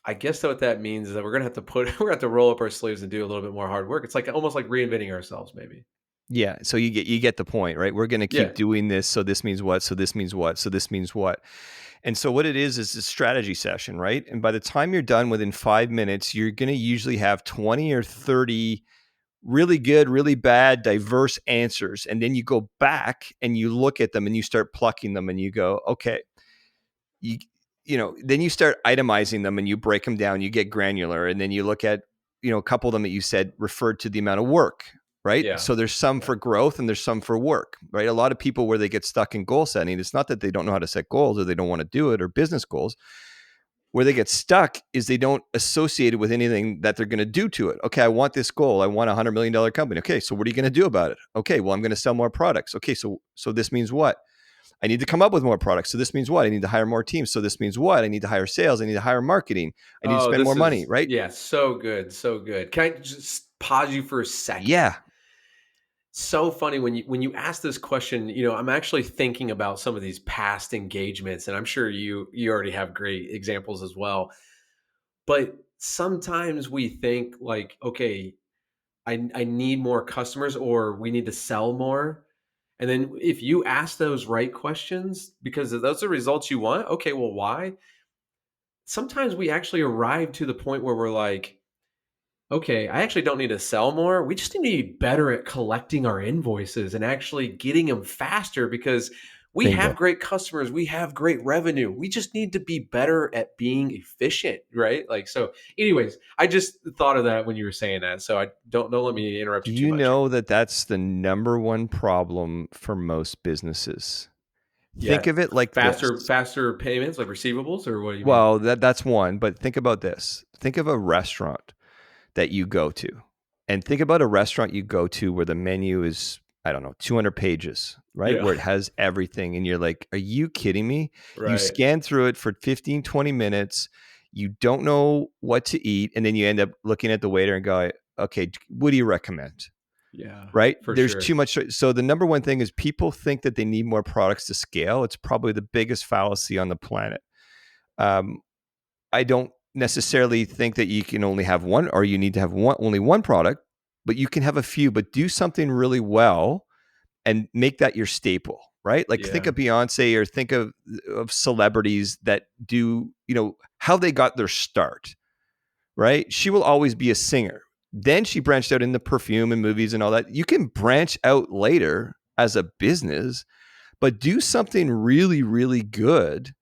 I guess that what that means is that we're gonna have to we're gonna have to roll up our sleeves and do a little bit more hard work. It's like almost like reinventing ourselves, maybe. Yeah. So you get the point, right? We're going to Yeah, keep doing this. So this means what? So this means what? So this means what? And so what it is a strategy session, right? And by the time you're done within 5 minutes, you're going to usually have 20 or 30 really good, really bad, diverse answers. And then you go back and you look at them and you start plucking them and you go, okay, you then you start itemizing them and you break them down, you get granular, and then you look at a couple of them that you said referred to the amount of work, right? yeah, So there's some yeah, for growth and there's some for work, right? A lot of people, where they get stuck in goal setting, it's not that they don't know how to set goals or they don't want to do it, or business goals. Where they get stuck is they don't associate it with anything that they're going to do to it. Okay, I want this goal. I want $100 million company. Okay, so what are you going to do about it? Okay, well, I'm going to sell more products. Okay, so this means what? I need to come up with more products. So this means what? I need to hire more teams. So this means what? I need to hire sales. I need to hire marketing. I need to Oh, spend more this money, is, right? yeah, so good, so good. Can I just pause you for a second? Yeah. So funny when you ask this question, I'm actually thinking about some of these past engagements, and I'm sure you already have great examples as well. But sometimes we think like, okay, I need more customers, or we need to sell more. And then if you ask those right questions, because those are results you want, okay, well, why? Sometimes we actually arrive to the point where we're like, okay, I actually don't need to sell more. We just need to be better at collecting our invoices and actually getting them faster, because we have Bingo. great customers, we have great revenue. We just need to be better at being efficient, right? Like, so anyways, I just thought of that when you were saying that. So I don't let me interrupt Do you too you much here. know that that's the number one problem for most businesses? Yeah, Think of it like this. faster payments, like receivables, or what do you mean? Well, that's one, but think about this. Think of a restaurant that you go to, and think about a restaurant you go to where the menu is, I don't know, 200 pages, right? Yeah. Where it has everything. And you're like, are you kidding me? You Right. scan through it for 15, 20 minutes. You don't know what to eat. And then you end up looking at the waiter and go, okay, what do you recommend? Yeah, Right? for There's sure. too much. So the number one thing is people think that they need more products to scale. It's probably the biggest fallacy on the planet. Um, I don't necessarily think that you can only have one, or you need to have only one product, but you can have a few, but do something really well and make that your staple, right? Like think Yeah. of Beyonce, or think of celebrities that do, how they got their start, right? She will always be a singer. Then she branched out into perfume and movies and all that. You can branch out later as a business, but do something really, really good,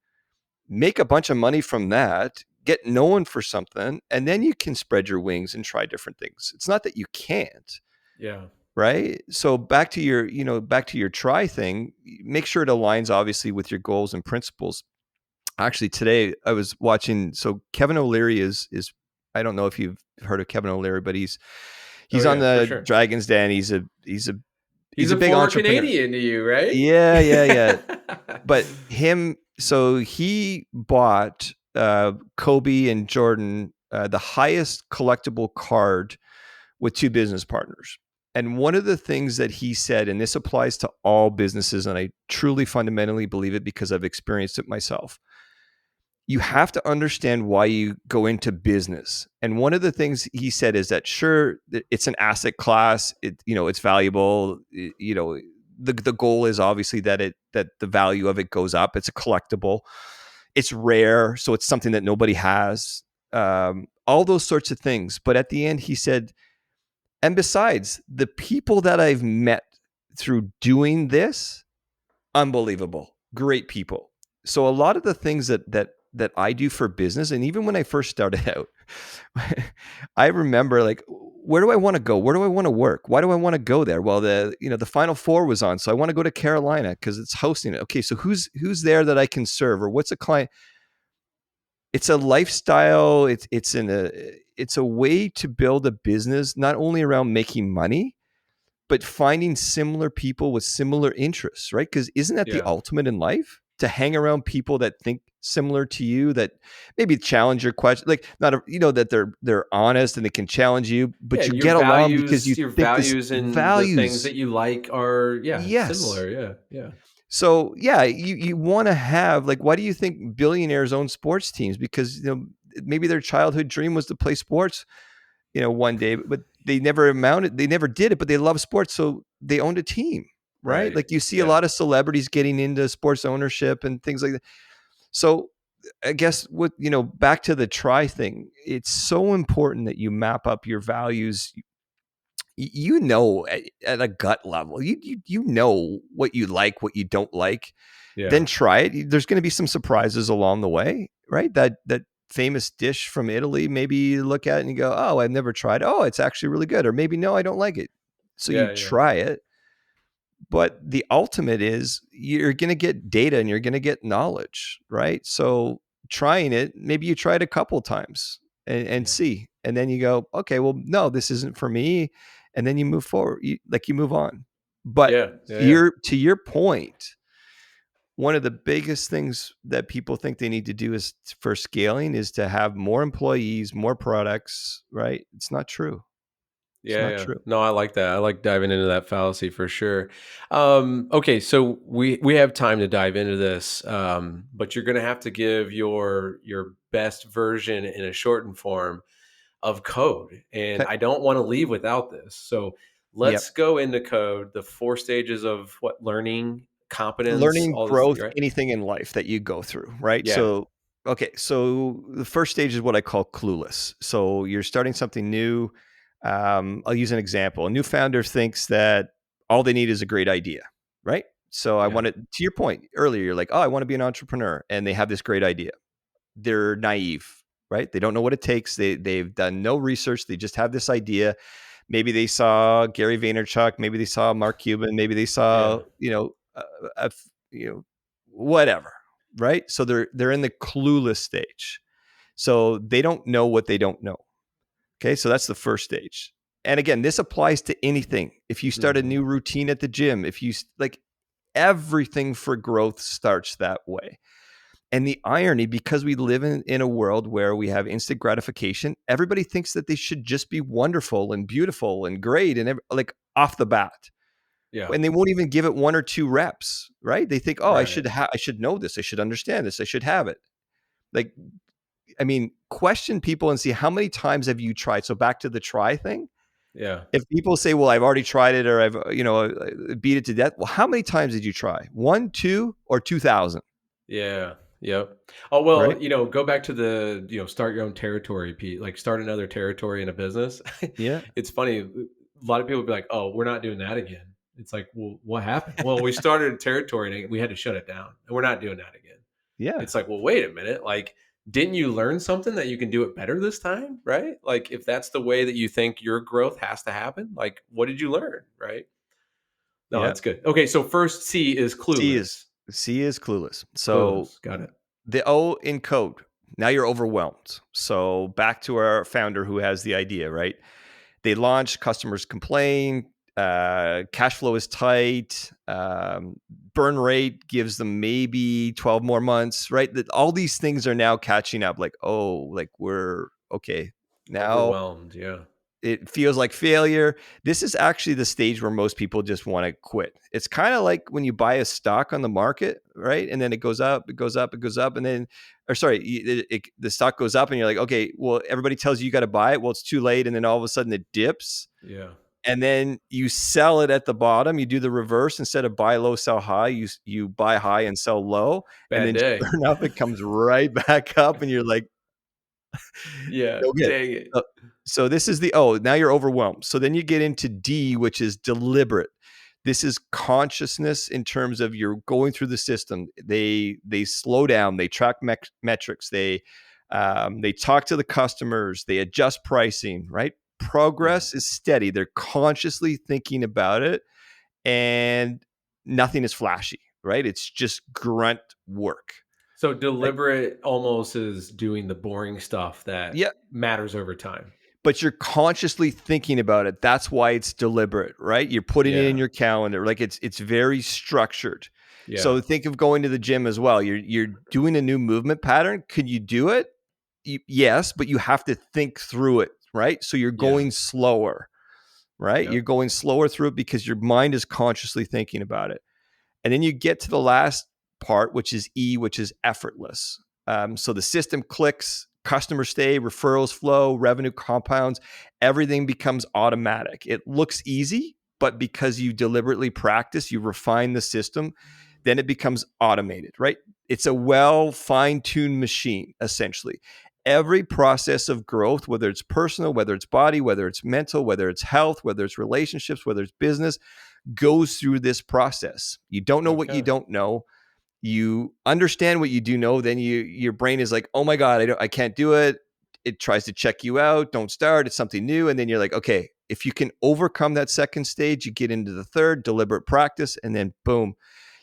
make a bunch of money from that, get known for something, and then you can spread your wings and try different things. It's not that you can't, Yeah. right? So back to your try thing, make sure it aligns obviously with your goals and principles. Actually, today I was watching, so Kevin O'Leary is I don't know if you've heard of Kevin O'Leary, but Oh he's on yeah, for the sure. Dragon's Den. He's He's a a big former entrepreneur. Canadian to you, right? Yeah, yeah, yeah. But so he bought Kobe and Jordan, the highest collectible card, with two business partners. And one of the things that he said, and this applies to all businesses, and I truly fundamentally believe it because I've experienced it myself, you have to understand why you go into business. And one of the things he said is that, sure, it's an asset class, it's valuable, the goal is obviously that the value of it goes up. It's a collectible, it's rare, so it's something that nobody has, all those sorts of things. But at the end he said, and besides, the people that I've met through doing this, unbelievable, great people. So a lot of the things that I do for business, and even when I first started out, I remember, like, where do I want to go? Where do I want to work? Why do I want to go there? Well, the Final Four was on, so I want to go to Carolina because it's hosting it. Okay, so who's there that I can serve, or what's a client? It's a lifestyle. It's a way to build a business, not only around making money, but finding similar people with similar interests, right? Because isn't that the Yeah. ultimate in life? To hang around people that think similar to you, that maybe challenge your question, like, not that they're honest and they can challenge you, Yeah, but you your get along because you values your think this values and the things values. that you like are, yeah, Yes. similar. Yeah, yeah. So yeah, you want to have, like, why do you think billionaires own sports teams? Because maybe their childhood dream was to play sports, one day, but they never did it, but they love sports. So they owned a team, right? Right. Like you see a Yeah. lot of celebrities getting into sports ownership and things like that. So I guess back to the try thing, it's so important that you map up your values. At a gut level, you know what you like, what you don't like, then Yeah. try it. There's going to be some surprises along the way, right? That famous dish from Italy, maybe you look at it and you go, oh, I've never tried. Oh, it's actually really good. Or maybe, no, I don't like it. So you Yeah, yeah. try it. But the ultimate is you're going to get data and you're going to get knowledge, right? So trying it, maybe you try it a couple times and Yeah. see, and then you go, okay, well, no, this isn't for me, and then you move forward, you move on. But Yeah. Yeah. Yeah. to your point, one of the biggest things that people think they need to do is for scaling is to have more employees, more products, right? It's not true. It's Yeah, not yeah. true. No, I like that. I like diving into that fallacy for sure. Okay, so we have time to dive into this, but you're going to have to give your best version in a shortened form of code, and Okay. I don't want to leave without this. So let's Yep. go into code. The four stages of what learning, competence, Learning, all this, growth, right? anything in life that you go through, right? Yeah, So, okay, so the first stage is what I call clueless. So you're starting something new. I'll use an example. A new founder thinks that all they need is a great idea, right? So I yeah, wanted to your point earlier, you're like, oh, I want to be an entrepreneur, and they have this great idea. They're naive, right? They don't know what it takes. They've done no research. They just have this idea. Maybe they saw Gary Vaynerchuk. Maybe they saw Mark Cuban. Maybe they saw, yeah, a, whatever, right? So they're in the clueless stage. So they don't know what they don't know. Okay, so that's the first stage. And again, this applies to anything. If you start a hmm, new routine at the gym, if you like, everything for growth starts that way. And the irony, because we live in a world where we have instant gratification, everybody thinks that they should just be wonderful and beautiful and great and like off the bat. yeah, And they won't even give it one or two reps, right? They think, oh, right, I should know this, I should understand this, I should have it. Like, I mean, question people and see how many times have you tried. So back to the try thing. yeah. If people say, well, I've already tried it or I've beat it to death. Well, how many times did you try? One, two, or 2,000? Yeah. Yep. Oh, well, Right? go back to the, start your own territory, Pete. Like start another territory in a business. Yeah. It's funny. A lot of people be like, "Oh, we're not doing that again." It's like, "Well, what happened?" Well, we started a territory and we had to shut it down, and we're not doing that again. Yeah. It's like, well, wait a minute. Like, didn't you learn something that you can do it better this time? Right? Like, if that's the way that you think your growth has to happen, like, what did you learn? Right? No, Yeah. that's good. Okay, so first C is C is clueless. C is clueless. So Clueless. Got it. the O in code. Now you're overwhelmed. So back to our founder who has the idea, right? They launch, customers complain, cash flow is tight, burn rate gives them maybe 12 more months, right? That all these things are now catching up. Like, oh, like we're okay now. Overwhelmed. Yeah. It feels like failure. This is actually the stage where most people just want to quit. It's kind of like when you buy a stock on the market, right? And then it goes up, it goes up, it goes up, and then, or sorry, the stock goes up, and you're like, okay, well, everybody tells you got to buy it. Well, it's too late, and then all of a sudden it dips, Yeah. and then you sell it at the bottom. You do the reverse. Instead of buy low, sell high. You buy high and sell low, and Bad then day. sure enough, it comes right back up, and you're like, Yeah. no good. Dang it. Uh, so this is the O. Now you're overwhelmed. So then you get into D, which is deliberate. This is consciousness in terms of you're going through the system. They slow down. They track metrics. They talk to the customers. They adjust pricing. Right. Yeah. Progress is steady. They're consciously thinking about it, and nothing is flashy. Right. It's just grunt work. So Right. deliberate almost is doing the boring stuff that Yeah. matters over time. But you're consciously thinking about it. That's why it's deliberate, right? You're putting it in Yeah. your calendar. Like it's very structured. Yeah. So think of going to the gym as well. You're doing a new movement pattern. Could you do it? Yes, but you have to think through it, right? So you're Yeah. going slower, right? You're Yep. going slower through it because your mind is consciously thinking about it. And then you get to the last part, which is E, which is effortless. So the system clicks, customers stay, referrals flow, revenue compounds, everything becomes automatic. It looks easy, but because you deliberately practice, you refine the system, then it becomes automated, right? It's a well fine-tuned machine, essentially. Every process of growth, whether it's personal, whether it's body, whether it's mental, whether it's health, whether it's relationships, whether it's business, goes through this process. You don't know what you Okay. don't know. You understand what you do know. Then your brain is like, oh my God, I can't do it. It tries to check you out. Don't start. It's something new. And then you're like, okay, if you can overcome that second stage, you get into the third, deliberate practice, and then boom,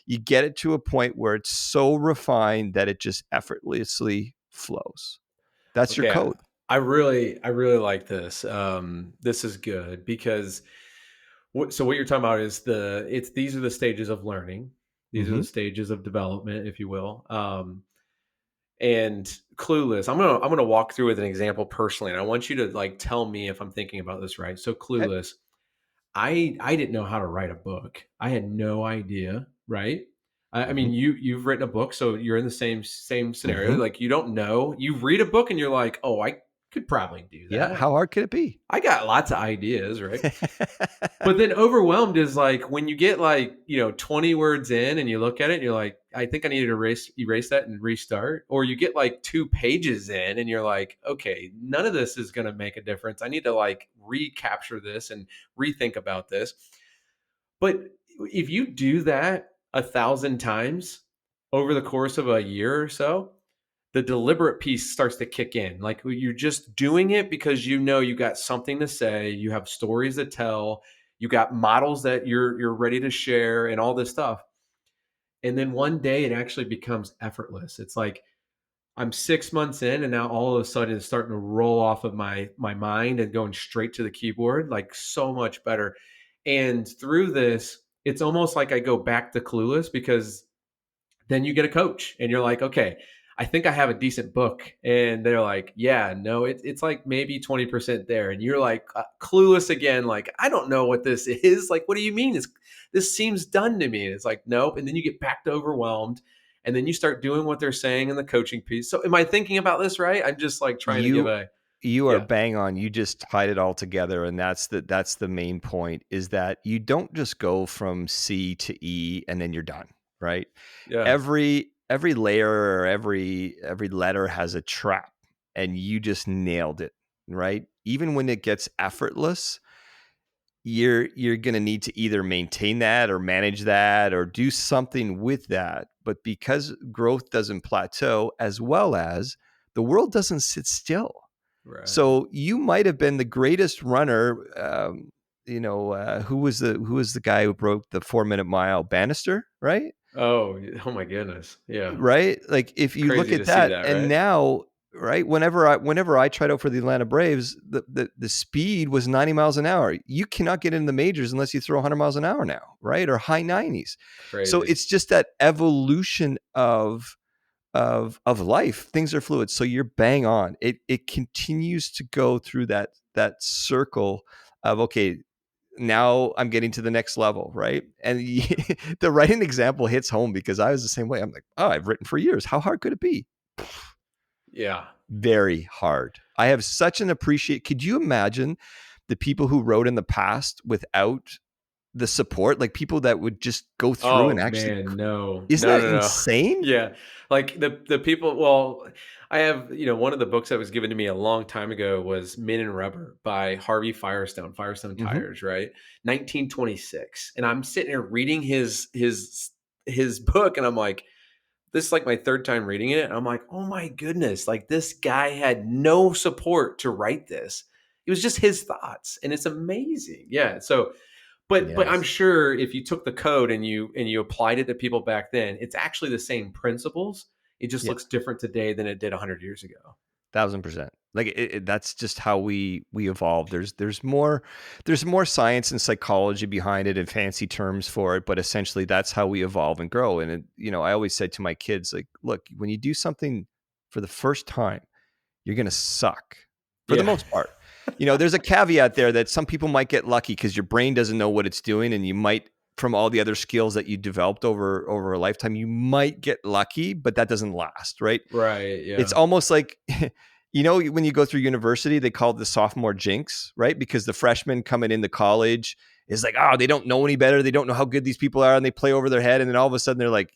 you get it to a point where it's so refined that it just effortlessly flows. That's your Okay. code. I really like this. This is good because so what you're talking about is these are the stages of learning. These are Mm-hmm. the stages of development, if you will. And clueless. I'm gonna walk through with an example personally, and I want you to like tell me if I'm thinking about this right. So Okay. clueless. I didn't know how to write a book. I had no idea, right? I Mm-hmm. mean, you've written a book, so you're in the same scenario. Mm-hmm. Like you don't know. You read a book and you're like, oh, I could probably do Yeah. that. How hard could it be? I got lots of ideas, right? But then overwhelmed is like when you get like, 20 words in and you look at it and you're like, I think I need to erase that and restart. Or you get like 2 pages in and you're like, okay, none of this is going to make a difference. I need to like recapture this and rethink about this. But if you do that 1,000 times over the course of a year or so, the deliberate piece starts to kick in. Like you're just doing it because you got something to say, you have stories to tell, you got models that you're ready to share and all this stuff. And then one day it actually becomes effortless. It's like I'm 6 months in and now all of a sudden it's starting to roll off of my mind and going straight to the keyboard, like so much better. And through this, it's almost like I go back to clueless because then you get a coach and you're like, okay, I think I have a decent book. And they're like, yeah, no, it's like maybe 20% there. And you're like clueless again. Like, I don't know what this is. Like, what do you mean? This seems done to me. And it's like, nope. And then you get back to overwhelmed. And then you start doing what they're saying in the coaching piece. So am I thinking about this right? I'm just like trying to give You a, you are yeah, bang on. You just tied it all together, and that's the main point, is that you don't just go from C to E and then you're done, right? yeah, Every layer or every letter has a trap, and you just nailed it, right? Even when it gets effortless, you're going to need to either maintain that or manage that or do something with that. But because growth doesn't plateau, as well as the world doesn't sit still, right. so you might have been the greatest runner. Who was the guy who broke the 4 minute mile? Bannister, right? Oh my goodness. Yeah. Right? Like if you look Crazy to at see that, that, and right? now, right, whenever I tried out for the Atlanta Braves, the speed was 90 miles an hour. You cannot get in the majors unless you throw 100 miles an hour now, right? Or high 90s. So Crazy. it's just that evolution of life. Things are fluid. So you're bang on. It continues to go through that circle of, okay, now I'm getting to the next level, right? And the writing example hits home because I was the same way. I'm like, oh, I've written for years. How hard could it be? Yeah. Very hard. I have such an appreciate. Could you imagine the people who wrote in the past without the support, like people that would just go through and Oh actually, man, no, isn't no, that no, no. insane? Yeah, like the people. Well, I have one of the books that was given to me a long time ago was Men in Rubber by Harvey Firestone, Firestone Hmm. Tires, right? 1926, and I'm sitting here reading his book, and I'm like, this is like my third time reading it, and I'm like, oh my goodness, like this guy had no support to write this. It was just his thoughts, and it's amazing. Yeah, so but I'm Yes. sure if you took the code and you applied it to people back then, it's actually the same principles. It just Yeah. looks different today than it did 100 years ago. 1,000%. Like that's just how we evolve. There's more science and psychology behind it and fancy terms for it, but essentially that's how we evolve and grow. And I always said to my kids, like, look, when you do something for the first time, you're gonna suck for the Yeah. most part. There's a caveat there that some people might get lucky because your brain doesn't know what it's doing, and you might, from all the other skills that you developed over a lifetime, you might get lucky, but that doesn't last, right? Right. It's Yeah. almost like, when you go through university, they call it the sophomore jinx, right? Because the freshmen coming into college is like, oh, they don't know any better. They don't know how good these people are, and they play over their head. And then all of a sudden they're like,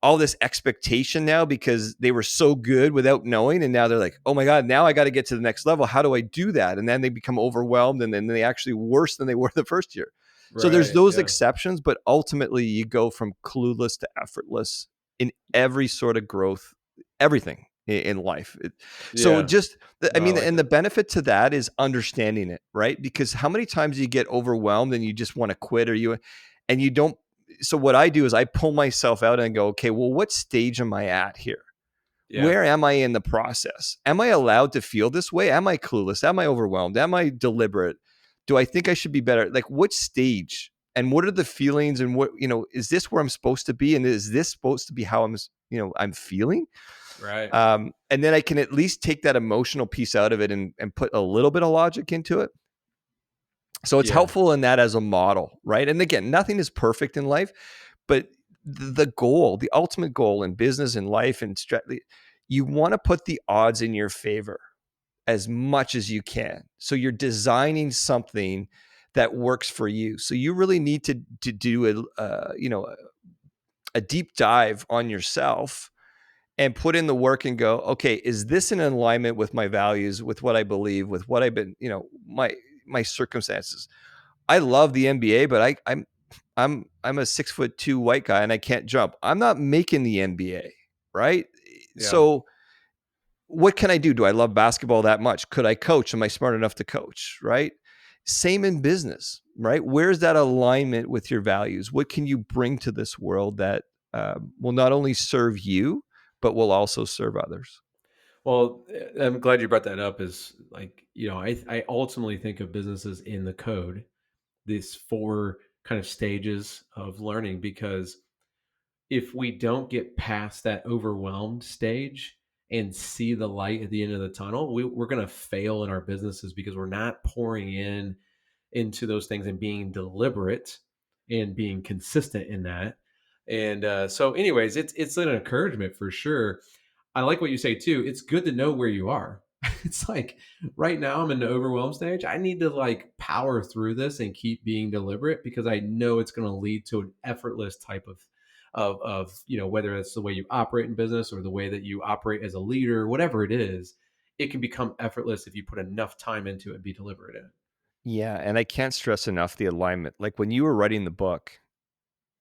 all this expectation now because they were so good without knowing. And now they're like, oh my God, now I got to get to the next level. How do I do that? And then they become overwhelmed, and then they actually worse than they were the first year. So there's Right. those Yeah. exceptions, but ultimately you go from clueless to effortless in every sort of growth, everything in life. So Yeah. just, I No, I mean, like and the that. benefit to that is understanding it, right? Because how many times do you get overwhelmed and you just want to quit, and you don't. So what I do is I pull myself out and go, okay, well, what stage am I at here? Yeah. Where am I in the process? Am I allowed to feel this way? Am I clueless? Am I overwhelmed? Am I deliberate? Do I think I should be better? Like, what stage? And what are the feelings? And what, is this where I'm supposed to be? And is this supposed to be how I'm feeling? Right. And then I can at least take that emotional piece out of it and put a little bit of logic into it. So it's Yeah. helpful in that as a model, right? And again, nothing is perfect in life, but the goal, the ultimate goal in business and life and strategy, you want to put the odds in your favor as much as you can. So you're designing something that works for you. So you really need to do a deep dive on yourself and put in the work and go, okay, is this in alignment with my values, with what I believe, with what I've been, my circumstances? I love the NBA, but I'm a 6'2" white guy and I can't jump. I'm not making the NBA, right? Yeah. So what can I do? Do I love basketball that much? Could I coach? Am I smart enough to coach? Right? Same in business, right? Where's that alignment with your values? What can you bring to this world that will not only serve you, but will also serve others? Well, I'm glad you brought that up. Is like, I ultimately think of businesses in the code, these four kind of stages of learning, because if we don't get past that overwhelmed stage and see the light at the end of the tunnel, we're going to fail in our businesses because we're not pouring into those things and being deliberate and being consistent in that. And so, anyways, it's an encouragement for sure. I like what you say too. It's good to know where you are. It's like right now I'm in the overwhelmed stage. I need to like power through this and keep being deliberate because I know it's going to lead to an effortless type of whether it's the way you operate in business or the way that you operate as a leader, whatever it is, it can become effortless if you put enough time into it and be deliberate in it. Yeah. And I can't stress enough the alignment. Like when you were writing the book,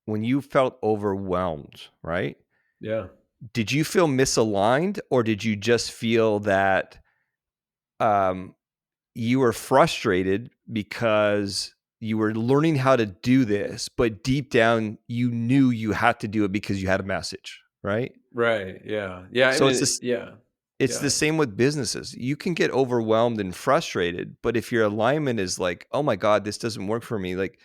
when you felt overwhelmed, right? Yeah. Did you feel misaligned or did you just feel that um, you were frustrated because you were learning how to do this, but deep down you knew you had to do it because you had a message, right? Right. Yeah. Yeah. And So yeah. it's the Yeah. same with businesses. You can get overwhelmed and frustrated, but if your alignment is like, "Oh my God, this doesn't work for me," like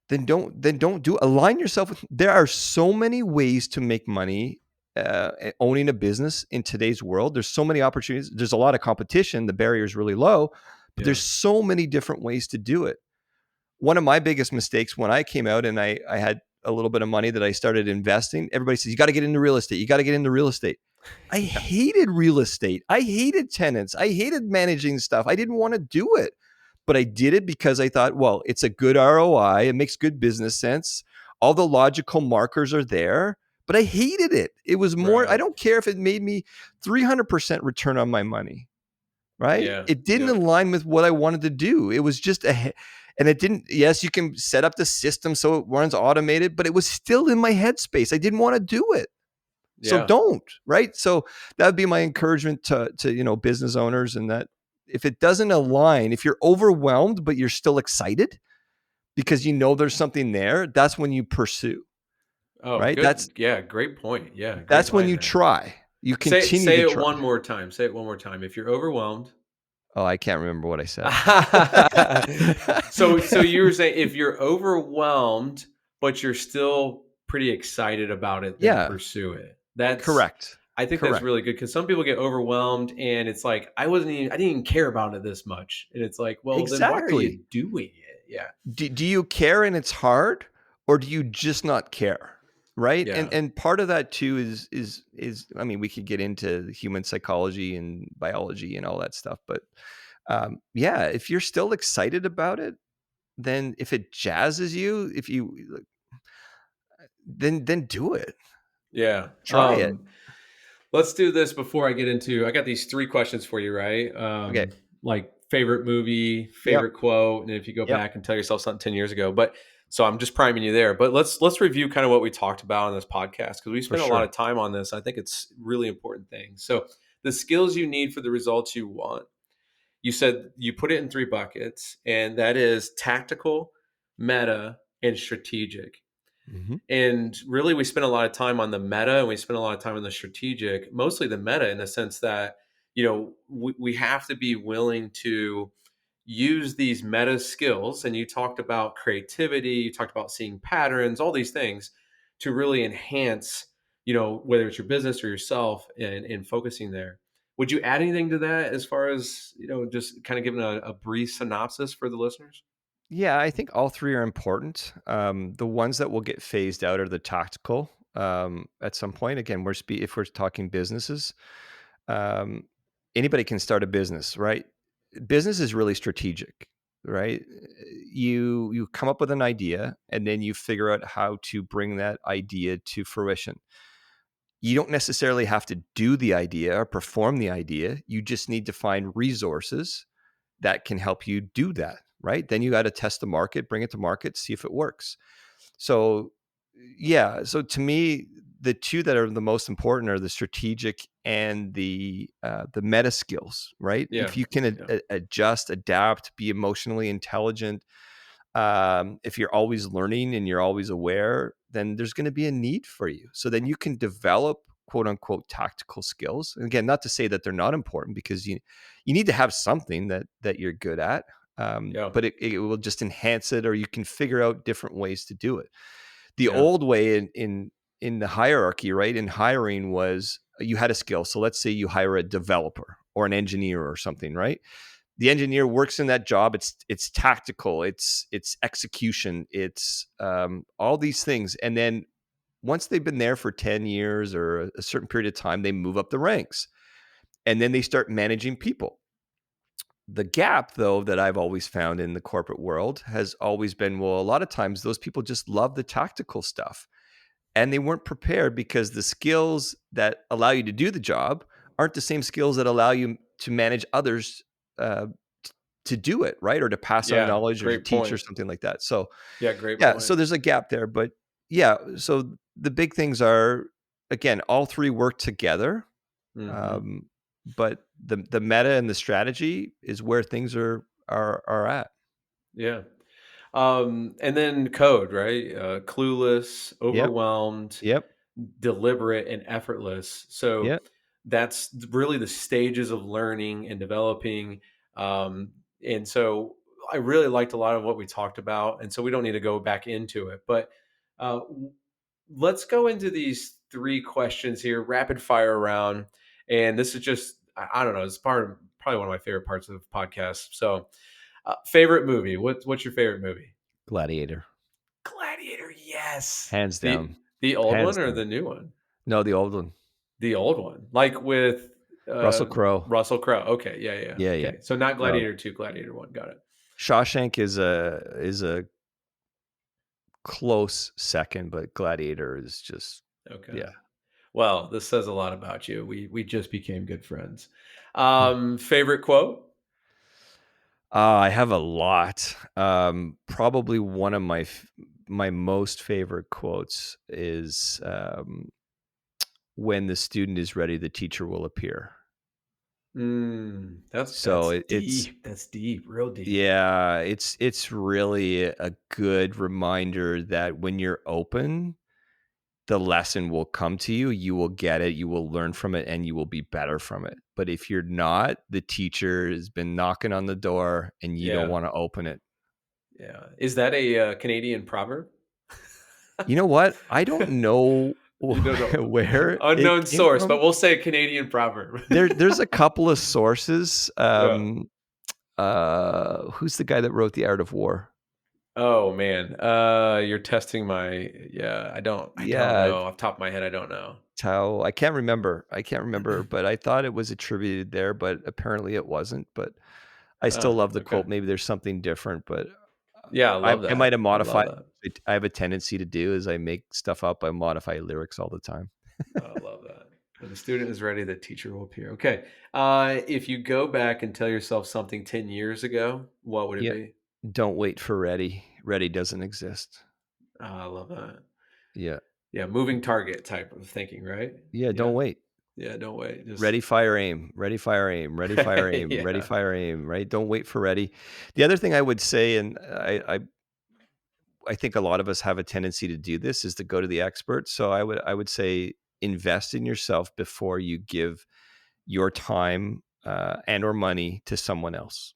then don't do align yourself with. There are so many ways to make money owning a business in today's world. There's so many opportunities. There's a lot of competition. The barrier is really low, but Yeah. there's so many different ways to do it. One of my biggest mistakes when I came out and I had a little bit of money that I started investing, everybody says, you got to get into real estate. You got to get into real estate. I Yeah. hated real estate. I hated tenants. I hated managing stuff. I didn't want to do it, but I did it because I thought, well, it's a good ROI. It makes good business sense. All the logical markers are there, but I hated it. It was more, I Right. don't care if it made me 300% return on my money, right? Yeah. It didn't Yep. align with what I wanted to do. It was just and it didn't, yes, you can set up the system so it runs automated, but it was still in my headspace. I didn't want to do it. So Yeah. don't, right? So that would be my encouragement to business owners, and that if it doesn't align, if you're overwhelmed, but you're still excited because there's something there, that's when you pursue, Oh, right? That's good. Yeah. Great point. Yeah. Great that's when line you there. try. You Say continue say to it try. one more time. Say it one more time. If you're overwhelmed. Oh, I can't remember what I said. So you were saying if you're overwhelmed, but you're still pretty excited about it, then Yeah, pursue it. That's correct. I think that's Correct. really good because some people get overwhelmed and it's like I didn't even care about it this much. And it's like, well, then why are Exactly. you doing it? Yeah. Do you care and it's hard, or do you just not care? Right. Yeah. And part of that too is I mean, we could get into human psychology and biology and all that stuff, but yeah, if you're still excited about it, then if it jazzes you, if you then do it. Yeah. Try it. Let's do this before I got these three questions for you, right? Okay. Like favorite movie, Yep. favorite quote, and if you go Yep. back and tell yourself something 10 years ago. But so I'm just priming you there. But let's review kind of what we talked about on this podcast because we For spent a lot sure. of time on this. I think it's really important thing. So the skills you need for the results you want. You said you put it in three buckets, and that is tactical, meta, and strategic. Mhm. And really, we spend a lot of time on the meta and we spend a lot of time on the strategic, mostly the meta in the sense that, we have to be willing to use these meta skills. And you talked about creativity, you talked about seeing patterns, all these things to really enhance, whether it's your business or yourself and focusing there. Would you add anything to that as far as, just kind of giving a brief synopsis for the listeners? Yeah, I think all 3 are important. The ones that will get phased out are the tactical, at some point. Again, if we're talking businesses, um, anybody can start a business, right? Business is really strategic, right? You come up with an idea, and then you figure out how to bring that idea to fruition. You don't necessarily have to do the idea or perform the idea. You just need to find resources that can help you do that, right? Then you got to test the market, bring it to market, see if it works. So, yeah. So to me, the two that are the most important are the strategic and the meta skills, right? Yeah. If you can Yeah. adjust, adapt, be emotionally intelligent, if you're always learning and you're always aware, then there's going to be a need for you. So then you can develop quote unquote tactical skills. And again, not to say that they're not important, because you need to have something that you're good at. Yeah. But it will just enhance it, or you can figure out different ways to do it. The Yeah. old way in the hierarchy, right, in hiring, was you had a skill. So let's say you hire a developer or an engineer or something, right? The engineer works in that job. It's tactical. It's execution. It's all these things. And then once they've been there for 10 years or a certain period of time, they move up the ranks, and then they start managing people. The gap, though, that I've always found in the corporate world has always been, well, a lot of times those people just love the tactical stuff, and they weren't prepared, because the skills that allow you to do the job aren't the same skills that allow you to manage others, uh, to do it, right? Or to pass on Yeah. knowledge or to Great teach or point. something like that. So, Yeah. Great yeah, so point. there's a gap there. But yeah, so the big things are, again, all 3 work together. Hmm. Um, but the meta and the strategy is where things are at. Yeah. And then code, right? Clueless, Yep. overwhelmed, Yep. deliberate, and effortless. So Yep. that's really the stages of learning and developing. And so I really liked a lot of what we talked about. And so we don't need to go back into it. But w- let's go into these 3 questions here, rapid fire round. And this is just, I don't know, it's probably one of my favorite parts of the podcast. So, favorite movie? What's your favorite movie? Gladiator. Gladiator, yes. Hands The down. the old Hands one or down. the new one? No, the old one. The old one, like with Russell Crowe. Russell Crowe. Okay, yeah, yeah. Yeah, yeah. Okay, so not No. Gladiator 2, Gladiator 1. Got it. Shawshank is a close second, but Gladiator is just, Okay. yeah. Well, this says a lot about you. We just became good friends. Hmm. Favorite quote? I have a lot. Probably one of my most favorite quotes is, "When the student is ready, the teacher will appear." So That's it's deep. That's deep. Real deep. yeah, it's really a good reminder that when you're open, the lesson will come to you. You will get it. You will learn from it, and you will be better from it. But if you're not, the teacher has been knocking on the door, and you don't Yeah, want to open it. yeah. Is that a Canadian proverb? You know what? I don't know You don't know. where it Unknown came source, but from. we'll say Canadian proverb. There's a couple of sources. Yeah. Who's the guy that wrote The Art of War? Oh man. You're testing my, yeah, I don't Yeah, know. Off the top of my head, I don't know. Tao. I can't remember. But I thought it was attributed there, but apparently it wasn't. But I still love the Okay. quote. Maybe there's something different, but Yeah, I love I might that. have I love modified that. it. I have a tendency to do is I make stuff up. I modify lyrics all the time. I love that. When the student is ready, the teacher will appear. Okay. If you go back and tell yourself something 10 years ago, what would it Yeah. be? Don't wait for ready. Ready doesn't exist. I love that. Yeah. Yeah, moving target type of thinking, right? Yeah. Don't Yeah. wait. Yeah, don't wait. Just Ready, fire, aim. Ready, fire, aim. Ready, fire, aim. Ready, yeah. fire, aim. Right. Don't wait for ready. The other thing I would say, and I think a lot of us have a tendency to do this, is to go to the expert. So I would say invest in yourself before you give your time and or money to someone else.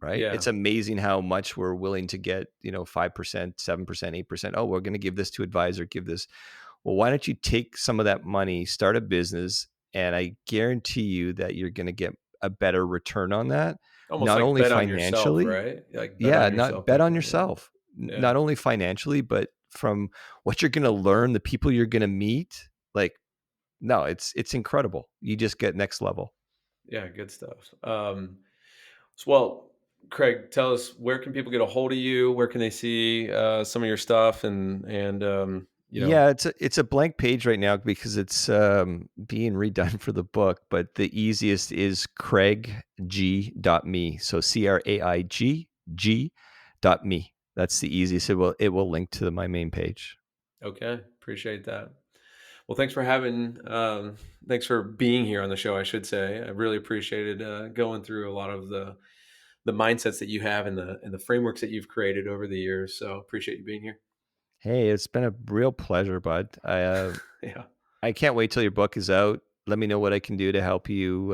Right? Yeah. It's amazing how much we're willing to get, 5%, 7%, 8%. Oh, we're going to give this to advisor, give this. Well, why don't you take some of that money, start a business, and I guarantee you that you're going to get a better return on that. Almost Not like only bet on yourself, financially, right? Like bet yeah, on not yourself bet type on thing. yourself. Yeah. Not only financially, but from what you're going to learn, the people you're going to meet. Like, no, it's incredible. You just get next level. Yeah. Good stuff. Well, Craig, tell us, where can people get a hold of you? Where can they see some of your stuff? And Yeah, it's a blank page right now because it's being redone for the book. But the easiest is craig.me. So CRAIG.me. That's the easiest. It will link to my main page. okay. Appreciate that. Well, thanks for being here on the show, I should say. I really appreciated going through a lot of the mindsets that you have and the frameworks that you've created over the years. So appreciate you being here. Hey, it's been a real pleasure, bud. Yeah. I can't wait till your book is out. Let me know what I can do to help you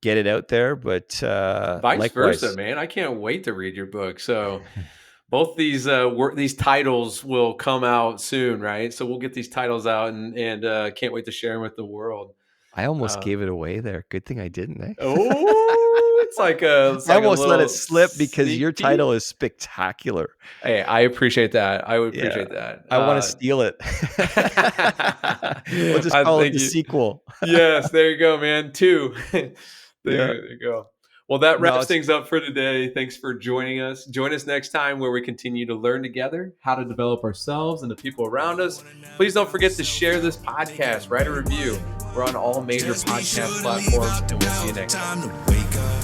get it out there. But Vice versa, likewise. man. I can't wait to read your book. So both these titles will come out soon, right? So we'll get these titles out and can't wait to share them with the world. I almost Uh, gave it away there. Good thing I didn't, eh? oh, it's like a I almost let it little slip because your sneak peek. title is spectacular. Hey, I appreciate that. I would Yeah. appreciate that. I want to steal it. We'll just I call it think the sequel. yes, there you go, man. Two. Yeah. There you go. Well, that No, wraps it's things up for today. Thanks for joining us. Join us next time where we continue to learn together how to develop ourselves and the people around us. Please don't forget to share this podcast, write a review. We're on all major podcast platforms, and we'll see you next time. Time to wake up.